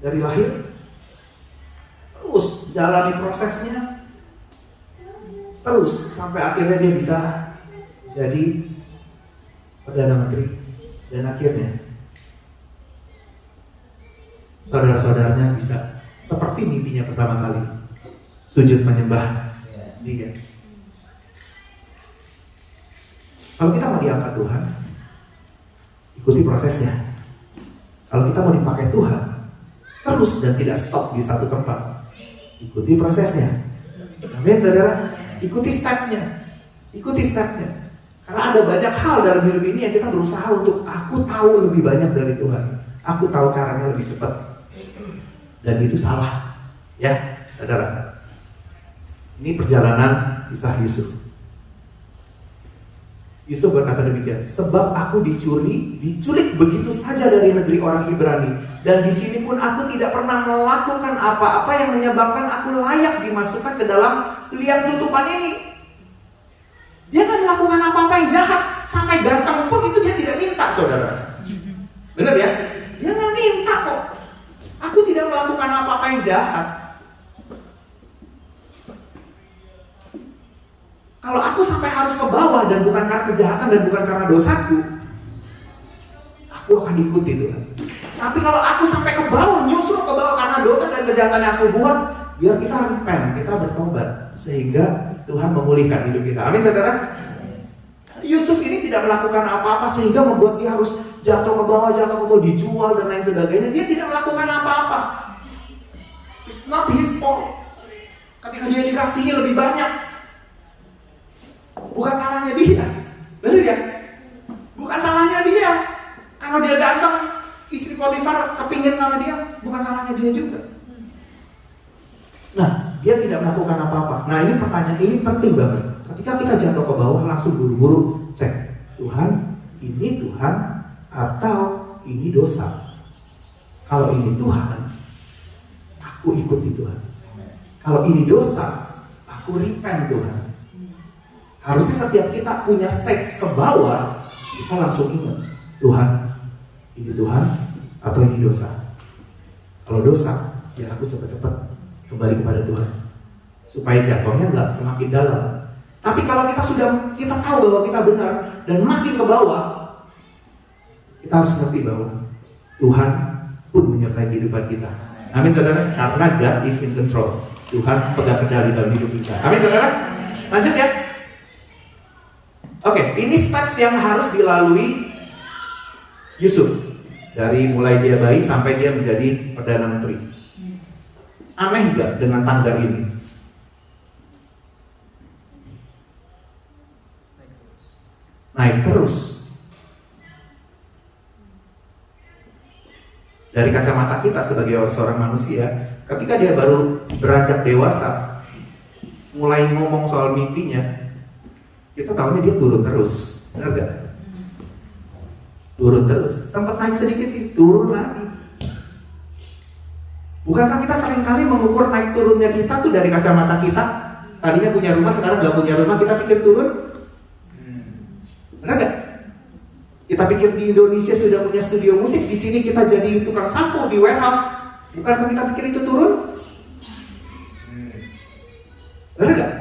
dari lahir jalani prosesnya, terus sampai akhirnya dia bisa jadi Perdana Menteri. Dan akhirnya saudara-saudaranya bisa seperti mimpinya pertama kali, sujud menyembah dia. Kalau kita mau diangkat Tuhan, ikuti prosesnya. Kalau kita mau dipakai Tuhan, terus dan tidak stop di satu tempat, ikuti prosesnya. Amin, saudara. Ikuti stepnya. Ikuti stepnya. Karena ada banyak hal dalam hidup ini yang kita berusaha untuk, aku tahu lebih banyak dari Tuhan, aku tahu caranya lebih cepat. Dan itu salah. Ya, saudara. Ini perjalanan kisah Yusuf. Yusuf berkata demikian, sebab aku diculik begitu saja dari negeri orang Ibrani, dan di sini pun aku tidak pernah melakukan apa-apa yang menyebabkan aku layak dimasukkan ke dalam liang tutupan ini. Dia nggak melakukan apa-apa yang jahat, sampai ganteng pun itu dia tidak minta, saudara. Benar ya? Dia nggak minta kok. Aku tidak melakukan apa-apa yang jahat. Kalau aku sampai harus ke bawah dan bukan karena kejahatan dan bukan karena dosaku, aku akan ikuti Tuhan. Tapi kalau aku sampai ke bawah, nyusul ke bawah karena dosa dan kejahatan yang aku buat, biar kita repent, kita bertobat, sehingga Tuhan memulihkan hidup kita. Amin, saudara. Yusuf ini tidak melakukan apa-apa sehingga membuat dia harus jatuh ke bawah, dijual dan lain sebagainya. Dia tidak melakukan apa-apa. It's not his fault. Ketika dia dikasihi lebih banyak, bukan salahnya dia. Benar ya? Bukan salahnya dia. Kalau dia ganteng, istri Potifar kepingin sama dia, bukan salahnya dia juga. Nah, dia tidak melakukan apa-apa. Nah, ini pertanyaan ini penting banget. Ketika kita jatuh ke bawah, langsung buru-buru cek, Tuhan, ini Tuhan atau ini dosa? Kalau ini Tuhan, aku ikuti Tuhan. Kalau ini dosa, aku repent Tuhan. Harusnya setiap kita punya stage ke bawah, kita langsung ingat, Tuhan, ini Tuhan atau ini dosa? Kalau dosa, biar aku cepat-cepat kembali kepada Tuhan, supaya jatuhnya nggak semakin dalam. Tapi kalau kita tahu bahwa kita benar dan makin ke bawah, kita harus ngerti bahwa Tuhan pun menyertai kehidupan kita. Amin, saudara. Karena God is in control. Tuhan pegang kendali dalam hidup kita. Amin, saudara. Lanjut ya. Oke, ini steps yang harus dilalui Yusuf, dari mulai dia bayi sampai dia menjadi Perdana Menteri. Aneh gak dengan tangga ini? Naik terus. Dari kacamata kita sebagai seorang manusia, ketika dia baru beranjak dewasa, mulai ngomong soal mimpinya, kita tahunya dia turun terus. Benar gak? Turun terus. Sempat naik sedikit sih, turun lagi. Bukankah kita seringkali mengukur naik turunnya kita tuh dari kacamata kita? Tadinya punya rumah, sekarang gak punya rumah, kita pikir turun. Benar gak? Kita pikir di Indonesia sudah punya studio musik, di sini kita jadi tukang sapu di warehouse. Bukankah kita pikir itu turun? Benar gak?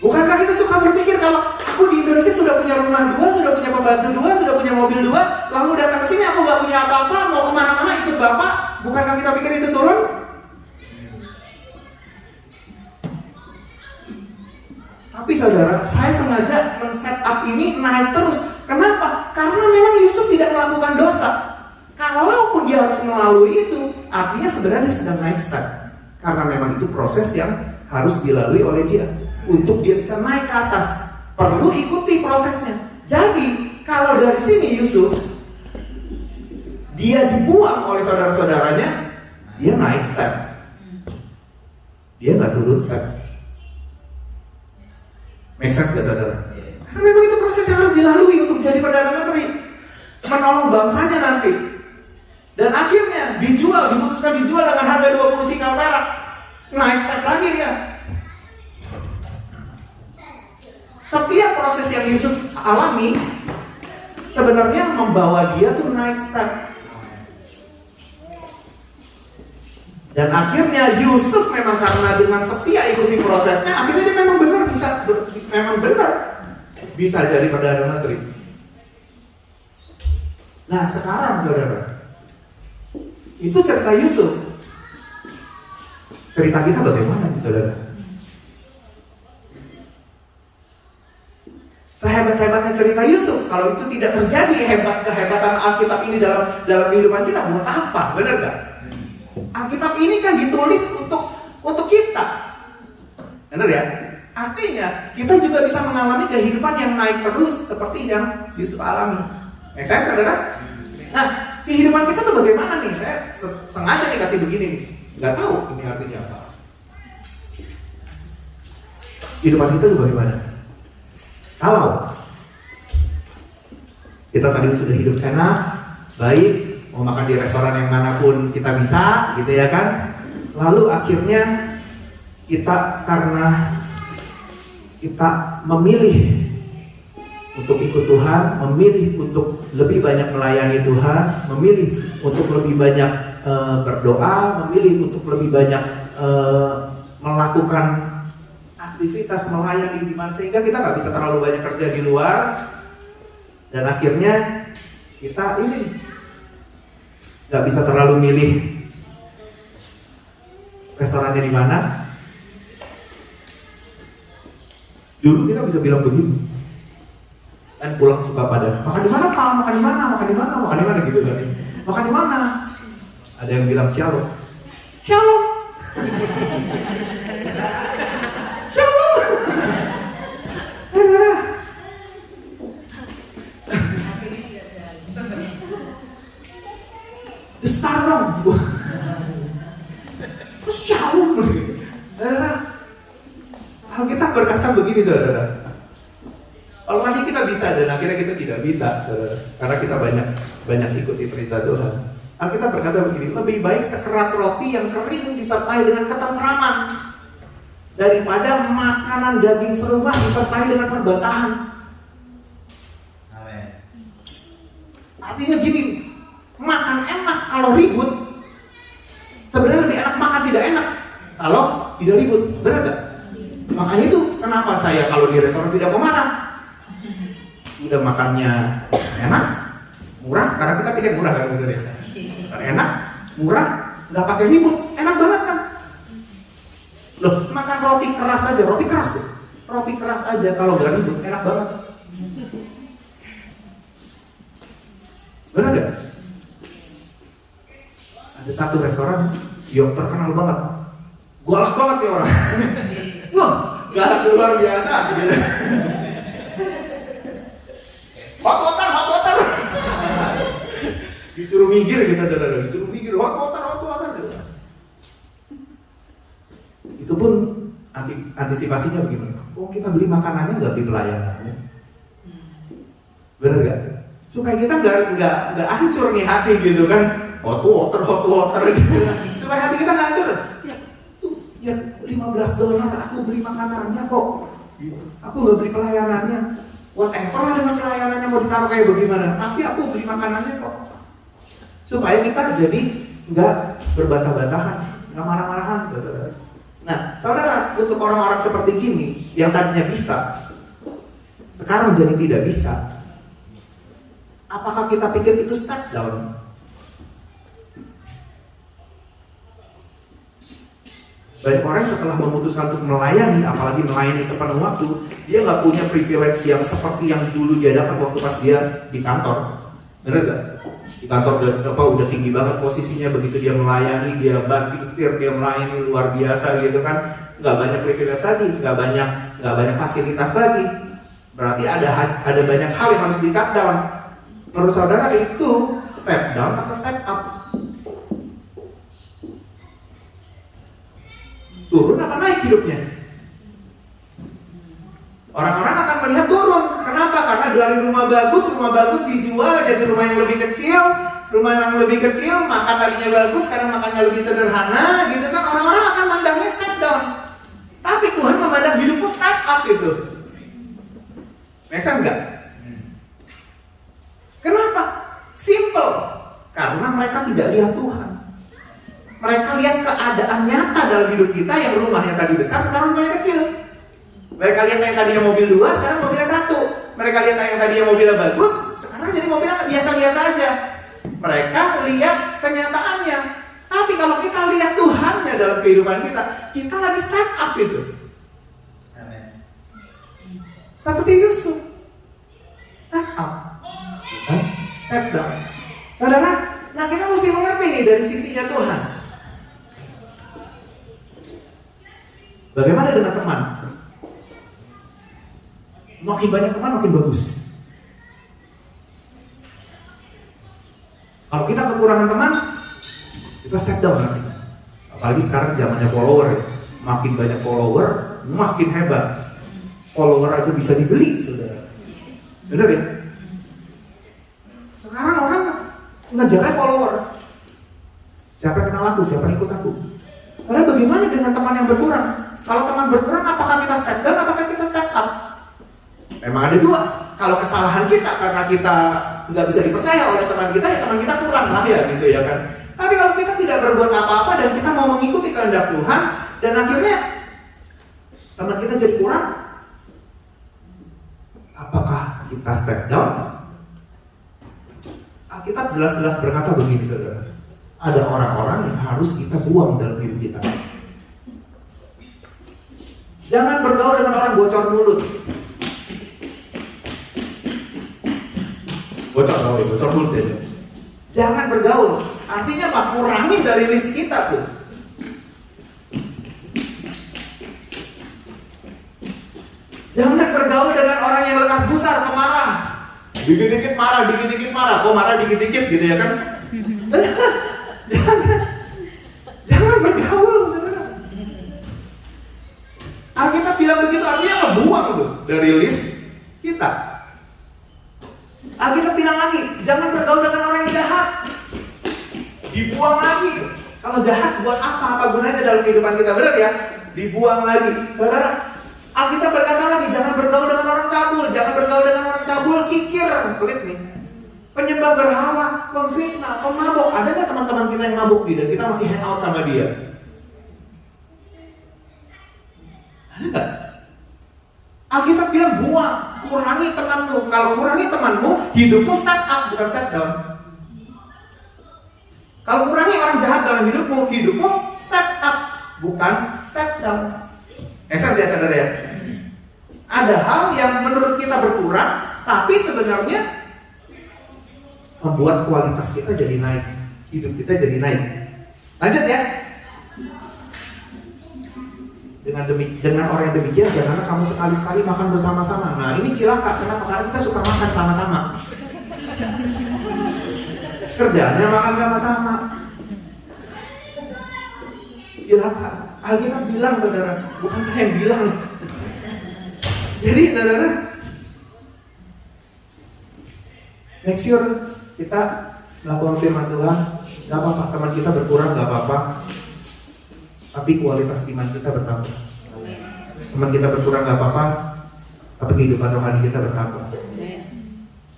Bukankah kita suka berpikir kalau aku di Indonesia sudah punya rumah 2, sudah punya pembantu 2, sudah punya mobil 2, lalu datang ke sini aku gak punya apa-apa, mau kemana-mana ikut bapak? Bukankah kita pikir itu turun? Tapi saudara, saya sengaja men-set up ini naik terus. Kenapa? Karena memang Yusuf tidak melakukan dosa. Kalaupun dia harus melalui itu, artinya sebenarnya dia sedang naik step. Karena memang itu proses yang harus dilalui oleh dia. Untuk dia bisa naik ke atas, perlu ikuti prosesnya. Jadi, kalau dari sini Yusuf, dia dibuang oleh saudara-saudaranya, dia naik step. Dia nggak turun step. Make sense gak, saudara? Karena memang itu proses yang harus dilalui untuk jadi Perdana Menteri, menolong bangsanya nanti. Dan akhirnya diputuskan dijual dengan harga 20 sikal perak. Naik step lagi dia. Setiap proses yang Yusuf alami sebenarnya membawa dia tuh naik step. Dan akhirnya Yusuf memang karena dengan setia ikuti prosesnya, akhirnya dia memang benar bisa jadi Perdana Menteri. Nah sekarang saudara, itu cerita Yusuf. Cerita kita bagaimana nih saudara? Sehebat-hebatnya cerita Yusuf, kalau itu tidak terjadi kehebatan Alkitab ini dalam kehidupan kita, buat apa? Benar gak? Alkitab ini kan ditulis untuk kita. Benar ya? Artinya kita juga bisa mengalami kehidupan yang naik terus seperti yang Yusuf alami. Saya saudara? Nah, kehidupan kita tuh bagaimana nih? Saya sengaja nih kasih begini nih. Nggak tahu ini artinya apa. Kehidupan kita tuh bagaimana? Kalau kita tadi sudah hidup enak, baik, mau makan di restoran yang manapun kita bisa, gitu ya kan? Lalu akhirnya kita karena kita memilih untuk ikut Tuhan, memilih untuk lebih banyak melayani Tuhan, memilih untuk lebih banyak berdoa, memilih untuk lebih banyak melakukan aktivitas melayani di mana sehingga kita nggak bisa terlalu banyak kerja di luar, dan akhirnya kita ini nggak bisa terlalu milih restorannya di mana. Dulu kita bisa bilang begini, dan pulang suka pada makan di mana Pak, makan di mana, makan di mana, makan di mana gitu kan? Makan di mana? Ada yang bilang Shalom, Shalom, Shalom. Besar dong, terus Shalom. Saudara, Alkitab berkata begini saudara. Kalau tadi kita bisa dan akhirnya kita tidak bisa, saudara, karena kita banyak ikuti perintah Tuhan. Alkitab berkata begini, lebih baik sekerat roti yang kering disertai dengan ketentraman daripada makanan daging serumah disertai dengan perbatahan. Amen. Artinya gini, makan enak kalau ribut, sebenarnya lebih enak makan tidak enak kalau tidak ribut, benar gak? Makanya itu kenapa saya kalau di restoran tidak mau marah. Udah makannya enak, murah, karena kita pilih murah kan bener ya. Enak, murah, nggak pakai ribut, enak banget kan? Loh, makan roti keras aja, roti keras aja kalau nggak ribut, enak banget. Bener nggak? Ada satu restoran yang terkenal banget, galak banget nih orang. Loh, galak luar biasa gitu. Hot water. Disuruh minggir kita saudara, disuruh minggir, hot water. Itu pun antisipasinya bagaimana? Oh kita beli makanannya nggak beli pelayanannya, benar nggak? Supaya kita nggak hancur nih hati gitu kan, hot water gitu. Supaya hati kita nggak hancur. Ya $15 aku beli makanannya kok, aku nggak beli pelayanannya. Whatever lah dengan pelayanannya mau ditaruh kayak bagaimana, tapi aku beli makanannya kok. Supaya kita jadi nggak berbantah-bantahan, nggak marah-marahan, saudara. Nah, saudara, untuk orang-orang seperti gini, yang tadinya bisa, sekarang menjadi tidak bisa. Apakah kita pikir itu step down? Banyak orang setelah memutuskan untuk melayani, apalagi melayani sepenuh waktu, dia nggak punya privilege yang seperti yang dulu dia dapat waktu pas dia di kantor. Bener gak? Di kantor udah tinggi banget posisinya, begitu dia melayani, dia banting setir, dia melayani luar biasa gitu kan. Nggak banyak privilege lagi, nggak banyak fasilitas lagi. Berarti ada banyak hal yang harus di-cut down. Menurut saudara itu step down atau step up? Turun apa naik hidupnya? Orang-orang akan melihat turun. Kenapa? Karena dari rumah bagus dijual jadi rumah yang lebih kecil. Rumah yang lebih kecil, makan tadinya bagus, sekarang makannya lebih sederhana, gitu kan. Orang-orang akan mandangnya step down. Tapi Tuhan memandang hidupmu step up gitu. Make sense gak? Kenapa? Simple. Karena mereka tidak lihat Tuhan. Mereka lihat keadaan nyata dalam hidup kita yang rumahnya tadi besar, sekarang rumahnya kecil. Mereka lihat yang tadinya mobil 2, sekarang mobilnya 1. Mereka lihat yang tadinya mobilnya bagus, sekarang jadi mobilnya biasa-biasa aja. Mereka lihat kenyataannya. Tapi kalau kita lihat Tuhannya dalam kehidupan kita, kita lagi step up itu. Seperti Yusuf, step up, bukan step down. Saudara, nah kita mesti mengerti nih dari sisinya Tuhan. Bagaimana dengan teman? Makin banyak teman makin bagus. Kalau kita kekurangan teman, kita step down nanti. Apalagi sekarang zamannya follower ya. Makin banyak follower, makin hebat. Follower aja bisa dibeli, saudara. Bener ya? Sekarang orang ngejarnya follower. Siapa yang kenal aku, siapa yang ikut aku. Karena bagaimana dengan teman yang berkurang? Kalau teman berkurang, apakah kita step down, apakah kita step up? Memang ada dua. Kalau kesalahan kita karena kita nggak bisa dipercaya oleh teman kita, ya teman kita kurang lah ya, gitu ya kan. Tapi kalau kita tidak berbuat apa-apa dan kita mau mengikuti kehendak Tuhan, dan akhirnya teman kita jadi kurang, apakah kita step down? Alkitab jelas-jelas berkata begini, saudara. Ada orang-orang yang harus kita buang dalam hidup kita. Jangan bergaul dengan orang bocor mulut. Bocor mulut ya. Jangan bergaul. Artinya apa? Kurangin dari list kita tuh. Jangan bergaul dengan orang yang lekas gusar, pemarah. Dikit-dikit marah. Kok marah dikit-dikit gitu ya kan? Jangan bergaul, saudara. Alkitab bilang begitu, artinya ngebuang tuh dari list kita. Alkitab bilang lagi, jangan bergaul dengan orang yang jahat. Dibuang lagi. Kalau jahat buat apa gunanya dalam kehidupan kita, benar ya? Dibuang lagi. Saudara, Alkitab berkata lagi, jangan bergaul dengan orang cabul. Jangan bergaul dengan orang cabul, kikir. Pelit nih. Penyembah berhala, pemfitnah, pemabok. Ada nggak teman-teman kita yang mabuk dan kita masih hang out sama dia? Ada nggak? Alkitab bilang buang, kurangi temanmu. Kalau kurangi temanmu, hidupmu step up bukan step down. Kalau kurangi orang jahat dalam hidupmu step up bukan step down. Esensi ya, saudara ya. Ada hal yang menurut kita berkurang, tapi sebenarnya membuat kualitas kita jadi naik, hidup kita jadi naik. Lanjut ya. Dengan orang yang demikian, janganlah kamu sekali-sekali makan bersama-sama. Nah ini cilaka, kenapa? Karena kita suka makan sama-sama. Kerjaannya makan sama-sama. Cilaka. Alkitab bilang, saudara, bukan saya yang bilang. Jadi saudara, make sure kita melakukan firman Tuhan. Gak apa-apa, teman kita berkurang, gak apa-apa. Tapi kualitas iman kita bertambah. Teman kita berkurang gak apa-apa, tapi kehidupan rohani kita bertambah.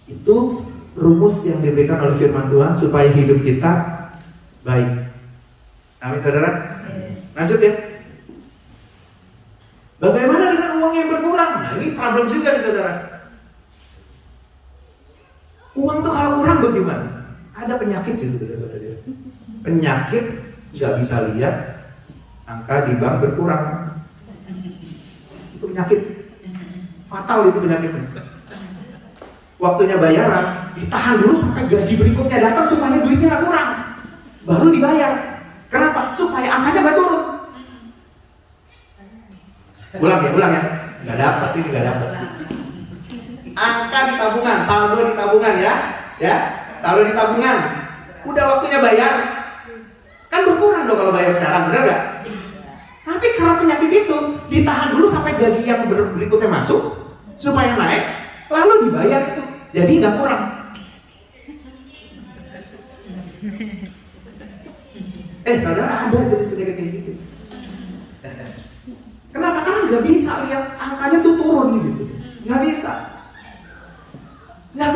Itu rumus yang diberikan oleh firman Tuhan supaya hidup kita baik. Amin, saudara. Lanjut ya. Bagaimana dengan uang yang berkurang? Nah ini problem juga nih, saudara. Uang tuh kalau kurang bagaimana? Ada penyakit sih, saudara-saudara. Penyakit nggak bisa lihat angka di bank berkurang. Itu penyakit fatal, itu penyakitnya. Waktunya bayaran ditahan dulu sampai gaji berikutnya datang supaya duitnya nggak kurang, baru dibayar. Kenapa? Supaya angkanya nggak turun. Ulang ya, nggak dapat ini, nggak dapat. Angka di tabungan, saldo di tabungan ya, saldo di tabungan. Udah waktunya bayar, kan berkurang dong kalau bayar sekarang, benar nggak? Tapi karena penyakit itu ditahan dulu sampai gaji yang berikutnya masuk supaya naik, lalu dibayar itu, jadi nggak kurang. Saudara, ada jenis penyakit kayak gitu. Kenapa? Karena nggak bisa lihat angkanya tuh turun gitu, nggak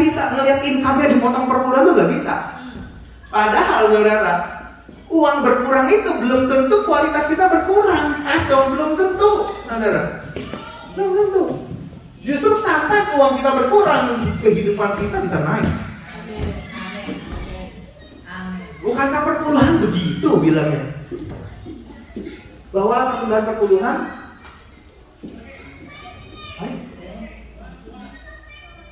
bisa ngelihat income-nya dipotong per bulan tuh nggak bisa. Padahal saudara, Uang berkurang itu belum tentu kualitas kita berkurang. Dong, belum tentu. Saudara, belum tentu. Justru sometimes uang kita berkurang, kehidupan kita bisa naik. Bukankah perpuluhan begitu bilangnya? Bawalah persembahan perpuluhan. Baik.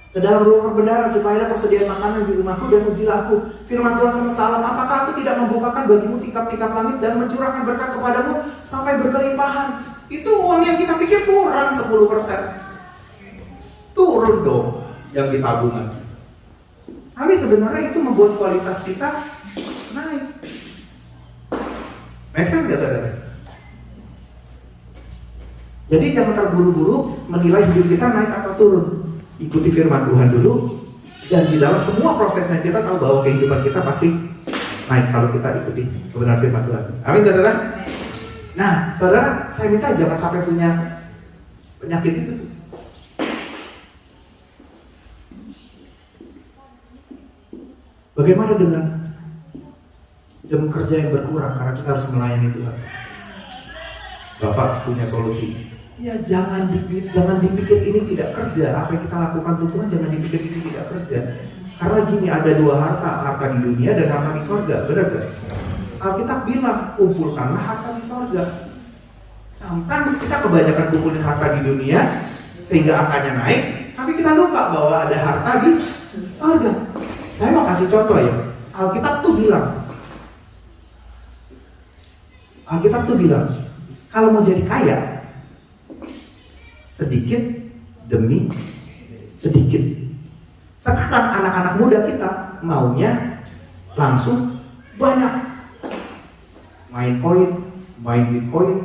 Ke dalam rumah kebenaran supaya ada persediaan makanan di rumahku dan ujilah aku. Firman Tuhan semesta alam, apakah aku tidak membukakan bagimu tikap-tikap langit dan mencurahkan berkat kepadamu sampai berkelimpahan? Itu uang yang kita pikir kurang 10%. Turun dong yang di tabungan. Tapi sebenarnya itu membuat kualitas kita naik. Make sense gak saudara? Jadi jangan terburu-buru menilai hidup kita naik atau turun. Ikuti firman Tuhan dulu, dan di dalam semua prosesnya kita tahu bahwa kehidupan kita pasti naik kalau kita ikuti kebenaran firman Tuhan. Amin saudara? Nah saudara, saya minta jangan sampai punya penyakit itu. Bagaimana dengan jam kerja yang berkurang karena kita harus melayani Tuhan? Bapak punya solusi. Ya jangan dipikir ini tidak kerja. Apa yang kita lakukan untuk Tuhan jangan dipikir ini tidak kerja. Karena gini, ada dua harta di dunia dan harta di sorga, benar gak? Alkitab bilang kumpulkanlah harta di sorga. Sometimes kita kebanyakan kumpulin harta di dunia sehingga angkanya naik, tapi kita lupa bahwa ada harta di sorga. Saya mau kasih contoh ya. Alkitab tuh bilang kalau mau jadi kaya, sedikit demi sedikit. Sekarang anak-anak muda kita maunya langsung banyak. Main koin, main bitcoin,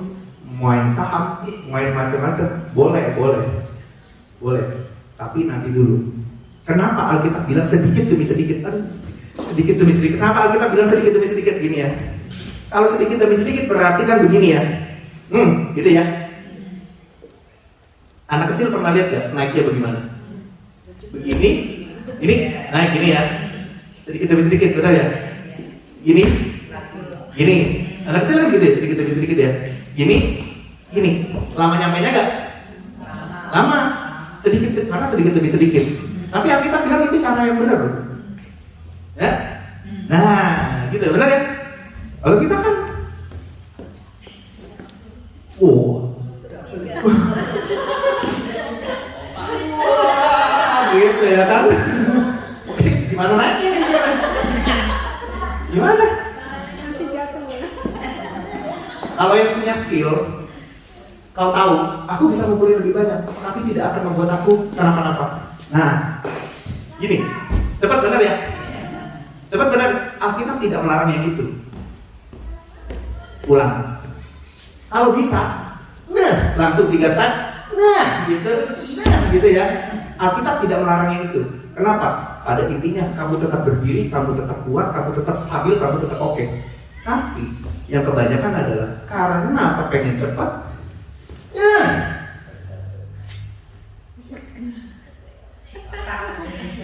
main saham, main macam-macam. Boleh. Tapi nanti dulu. Kenapa Alkitab bilang sedikit demi sedikit? Sedikit demi sedikit. Kenapa Alkitab bilang sedikit demi sedikit? Gini ya. Kalau sedikit demi sedikit berarti kan begini ya. Gitu ya. Anak kecil pernah lihat gak naiknya bagaimana? Begini, ini naik gini ya. Sedikit demi sedikit, betul ya? Gini. Anak kecil kan gitu ya, sedikit demi sedikit ya. Gini. Lama nyampainya gak? Lama. Sedikit, karena sedikit demi sedikit. Tapi Alkitab bilang itu cara yang benar. Ya? Nah, gitu, benar ya? Kalau kita kan gitu ya kan? Oke, gimana naiknya nih? Gimana? Kalau yang punya skill, kau tahu, aku bisa ngumpulin lebih banyak, tapi tidak akan membuat aku kenapa-napa. Nah, gini, cepat benar ya? Cepat benar, Alkitab tidak melarang yang itu. Ulang. Kalau bisa, langsung 3 step, gitu ya. Alkitab tidak melarang yang itu. Kenapa? Pada intinya kamu tetap berdiri, kamu tetap kuat, kamu tetap stabil, kamu tetap oke. Tapi yang kebanyakan adalah karena kepengen cepat,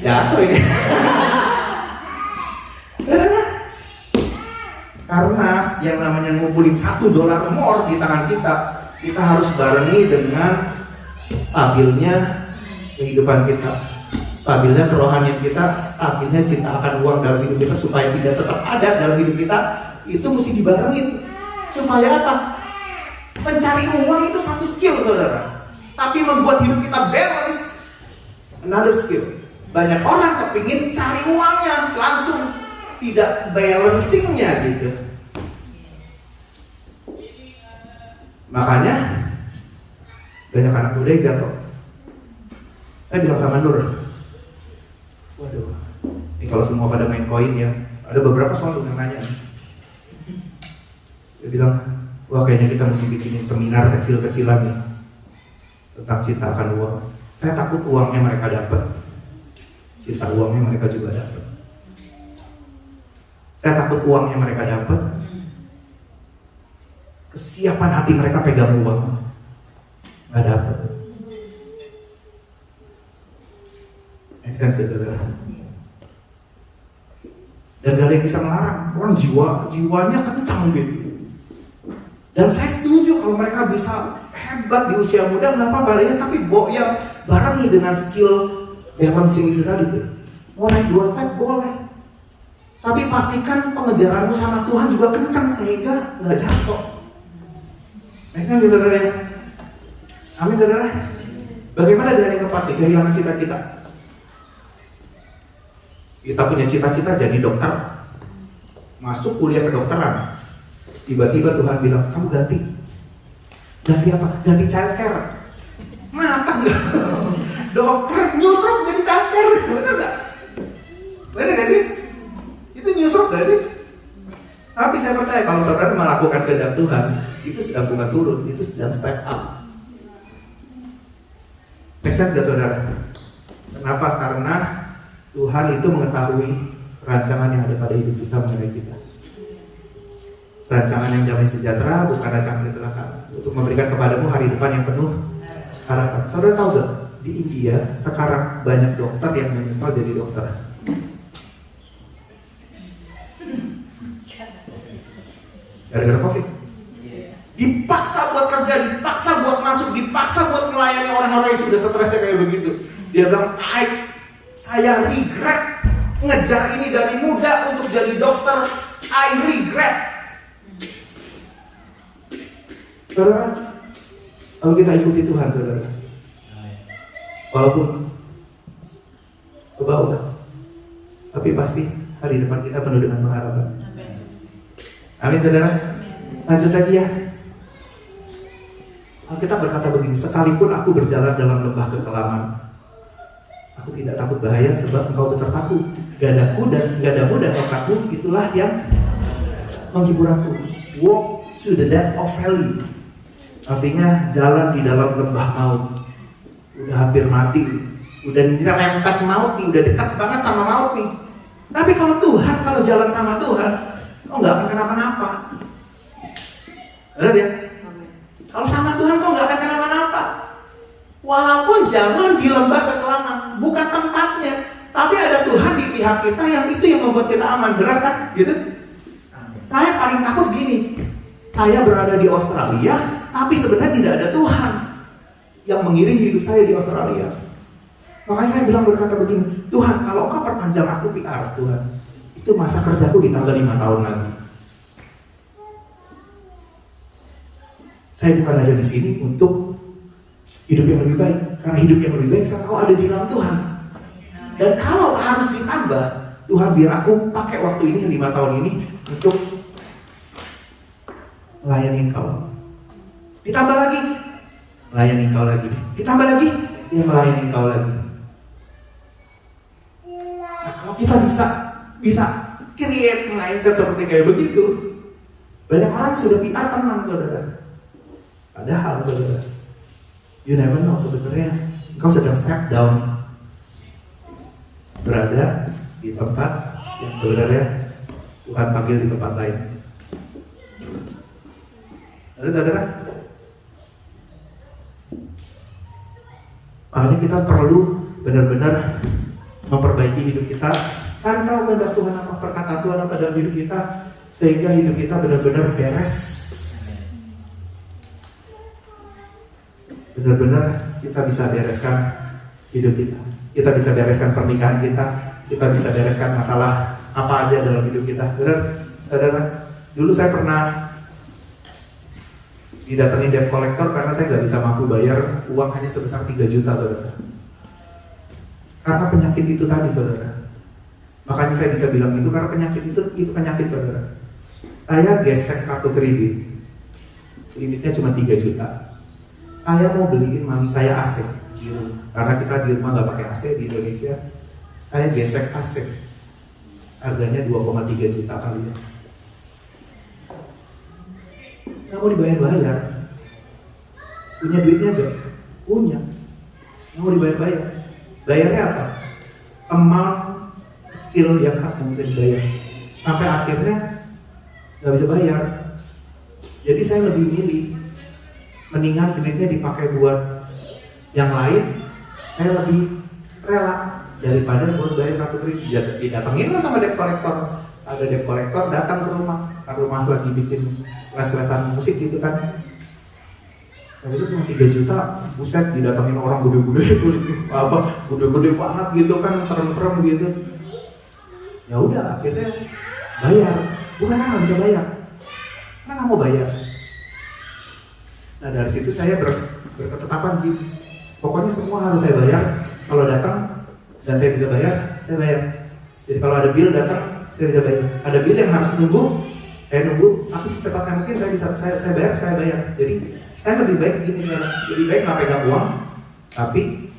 jatuh ini. Karena yang namanya ngumpulin $1 more di tangan kita harus barengi dengan stabilnya kehidupan kita, stabilnya kerohanian kita, stabilnya cinta akan uang dalam hidup kita supaya tidak tetap ada dalam hidup kita. Itu mesti dibarengin. Supaya apa? Mencari uang itu satu skill saudara, tapi membuat hidup kita balance another skill. Banyak orang kepingin cari uangnya langsung, tidak balancingnya gitu. Makanya banyak anak muda yang jatuh. Saya bilang sama Nur, waduh, ini kalau semua pada main koin ya, ada beberapa soal yang nanya. Dia bilang, wah kayaknya kita mesti bikinin seminar kecil-kecilan nih tentang cinta akan uang. Saya takut uangnya mereka dapat, cinta uangnya mereka juga dapat. Saya takut uangnya mereka dapat, kesiapan hati mereka pegang uang nggak dapat. Make sense ya saudara? Dan gak ada yang bisa melarang. Orang jiwanya kencang gitu. Dan saya setuju kalau mereka bisa hebat di usia muda nggak apa-apa ya, tapi yang barengi dengan skill balancing itu tadi tuh. Mau naik 2 step boleh, tapi pastikan pengejaranmu sama Tuhan juga kencang sehingga nggak jatuh. Make sense ya saudara ya? Amin saudara. Bagaimana dengan yang keempat, kehilangan cita-cita? Kita punya cita-cita jadi dokter, masuk kuliah kedokteran, tiba-tiba Tuhan bilang, kamu ganti apa? Ganti childcare. Matang nggak? Dokter nyusruk jadi childcare, bener nggak? Bener nggak sih? Itu nyusruk nggak sih? Tapi saya percaya kalau saudara melakukan kehendak Tuhan, itu sedang bukan turun, itu sedang step up. Make sense nggak saudara? Kenapa? Karena Tuhan itu mengetahui rancangan yang ada pada hidup kita mengenai kita. Rancangan yang damai sejahtera, bukan rancangan kecelakaan. Untuk memberikan kepadamu hari depan yang penuh harapan. Saudara tahu gak? Di India sekarang banyak dokter yang menyesal jadi dokter. Gara-gara COVID. Dipaksa buat kerja, dipaksa buat masuk, dipaksa buat melayani orang-orang yang sudah stresnya kayak begitu. Dia bilang, saya regret ngejar ini dari muda untuk jadi dokter. I regret. Saudara, kalau kita ikuti Tuhan, saudara, walaupun ke bawah, tapi pasti hari depan kita penuh dengan pengharapan. Amin, saudara. Lanjut lagi ya. Alkitab berkata begini, sekalipun aku berjalan dalam lembah kekelaman, aku tidak takut bahaya sebab engkau besertaku. Gadamu dan tongkatmu itulah yang menghibur aku. Walk through the depth of valley. Artinya jalan di dalam lembah maut. Udah hampir mati, udah nyerempet maut nih, udah dekat banget sama maut nih. Tapi kalau jalan sama Tuhan, kau nggak akan kenapa-napa. Benar ya? Kalau sama Tuhan kau nggak akan kenapa-napa. Walaupun jalan di lembah kekelaman, bukan tempatnya, tapi ada Tuhan di pihak kita yang itu yang membuat kita aman, benar kan? Gitu? Saya paling takut gini, saya berada di Australia, tapi sebenarnya tidak ada Tuhan yang mengiringi hidup saya di Australia. Makanya saya bilang berkata begini, Tuhan kalau engkau perpanjang aku PR, Tuhan, itu masa kerjaku ditambah 5 tahun lagi. Saya bukan ada di sini untuk hidup yang lebih baik, karena hidup yang lebih baik saya tahu ada di dalam Tuhan. Dan kalau harus ditambah, Tuhan biar aku pakai waktu ini 5 tahun ini untuk melayani Engkau. Ditambah lagi, melayani Engkau lagi. Ditambah lagi, dia melayani Engkau lagi. Nah, kalau kita bisa create mindset seperti kayak begitu, banyak orang sudah PR tenang, saudara. Padahal, saudara, you never know, sebenarnya engkau sedang step down, berada di tempat yang sebenarnya Tuhan panggil di tempat lain. Saudara, makanya kita perlu benar-benar memperbaiki hidup kita, cari tahu kehendak Tuhan apa, perkataan Tuhan apa dalam hidup kita, sehingga hidup kita benar-benar beres. Benar-benar kita bisa bereskan hidup kita. Kita bisa bereskan pernikahan kita bisa bereskan masalah apa aja dalam hidup kita. Benar, saudara? Dulu saya pernah didatangi debt collector karena saya nggak bisa mampu bayar uang hanya sebesar 3 juta, saudara. Karena penyakit itu tadi, saudara. Makanya saya bisa bilang itu karena penyakit itu penyakit, saudara. Saya gesek kartu kredit, limitnya cuma 3 juta. Saya mau beliin mami saya AC di rumah, karena kita di rumah nggak pakai AC di Indonesia. Saya gesek AC, harganya 2,3 juta kali ya. Nggak mau dibayar-bayar. Punya duitnya gak? Punya. Nggak mau dibayar-bayar. Bayarnya apa? Amount kecil yang bisa dibayar. Sampai akhirnya nggak bisa bayar. Jadi saya lebih milih, mendingan duitnya dipakai buat yang lain. Saya lebih rela daripada buat bayar kartu kredit. Didatengin lah sama debt collector. ada debt collector datang ke rumah lagi bikin les-lesan musik gitu kan. Dan itu cuma 3 juta, buset didatangin orang gede-gede, gede-gede banget gitu kan, serem-serem gitu. Ya udah akhirnya bayar, bukan karena nggak bisa bayar, karena nggak mau bayar. Nah dari situ saya berketetapan gitu, pokoknya semua harus saya bayar. Kalau datang dan saya bisa bayar, saya bayar. Jadi kalau ada bill datang, saya bisa bayar. Ada bill yang harus nunggu, saya nunggu. Tapi secepatnya mungkin saya bayar. Jadi saya lebih baik gini sekarang, lebih baik nggak pegang uang, tapi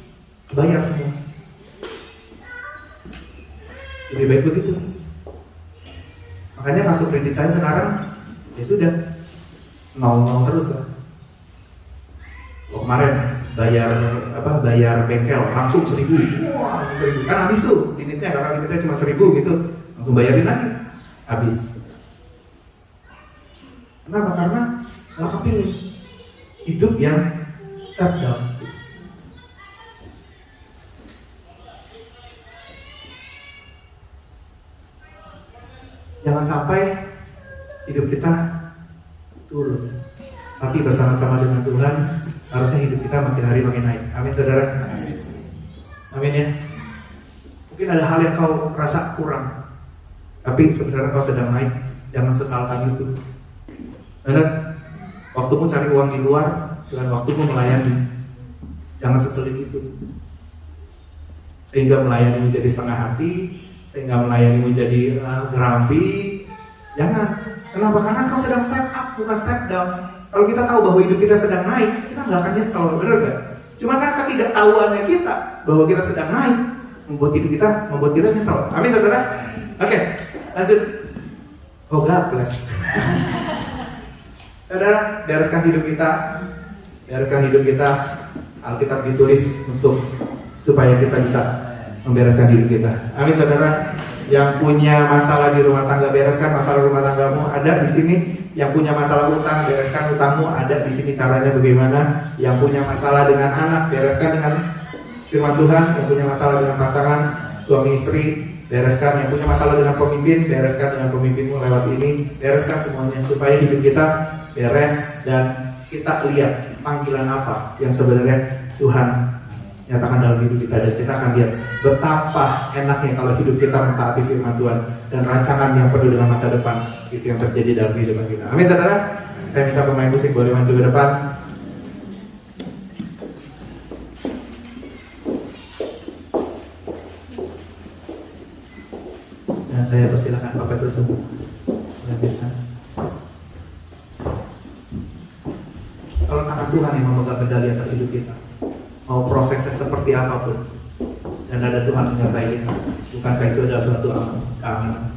bayar semua. Lebih baik begitu. Makanya kartu kredit saya sekarang ya sudah 0 terus lah. Kemarin bayar bengkel langsung 1.000, wah 1.000 kan habis tuh limitnya, karena limitnya cuma 1.000 gitu, langsung bayarin lagi, habis. Kenapa? Karena nggak kepilih hidup yang step down. Jangan sampai hidup kita turun, tapi bersama-sama dengan Tuhan harusnya hidup kita makin hari makin naik. Amin saudara. Amin ya. Mungkin ada hal yang kau rasa kurang, tapi sebenarnya kau sedang naik. Jangan sesalkan itu. Benar. Waktumu cari uang di luar dengan waktumu melayani. Jangan seselin itu. Sehingga melayanimu jadi setengah hati, sehingga melayanimu jadi gerampi. Jangan. Kenapa? Karena kau sedang step up, bukan step down. Kalau kita tahu bahwa hidup kita sedang naik, kita nggak akan nyesel, benar nggak? Cuma kan ketidaktahuannya kita bahwa kita sedang naik membuat kita nyesel. Amin saudara. Oke, lanjut. Oh God bless. Saudara, bereskan hidup kita. Alkitab ditulis supaya kita bisa membereskan hidup kita. Amin saudara. Yang punya masalah di rumah tangga, bereskan masalah rumah tanggamu, ada di sini. Yang punya masalah utang, bereskan utangmu, ada di sini caranya bagaimana. Yang punya masalah dengan anak, bereskan dengan firman Tuhan. Yang punya masalah dengan pasangan, suami istri, bereskan. Yang punya masalah dengan pemimpin, bereskan dengan pemimpinmu lewat ini. Bereskan semuanya supaya hidup kita beres dan kita lihat panggilan apa yang sebenarnya Tuhan nyatakan dalam hidup kita, dan kita akan lihat betapa enaknya kalau hidup kita mentaati firman Tuhan dan rancangan yang penuh dengan masa depan itu yang terjadi dalam kehidupan kita. Amin saudara. Saya minta pemain musik boleh maju ke depan. Dan saya persilakan Pak Petrus untuk melanjutkan. Kalau tangan Tuhan yang memegang kendali atas hidup kita, mau prosesnya seperti apapun, dan ada Tuhan menyertai kita, bukankah itu adalah suatu keamanan?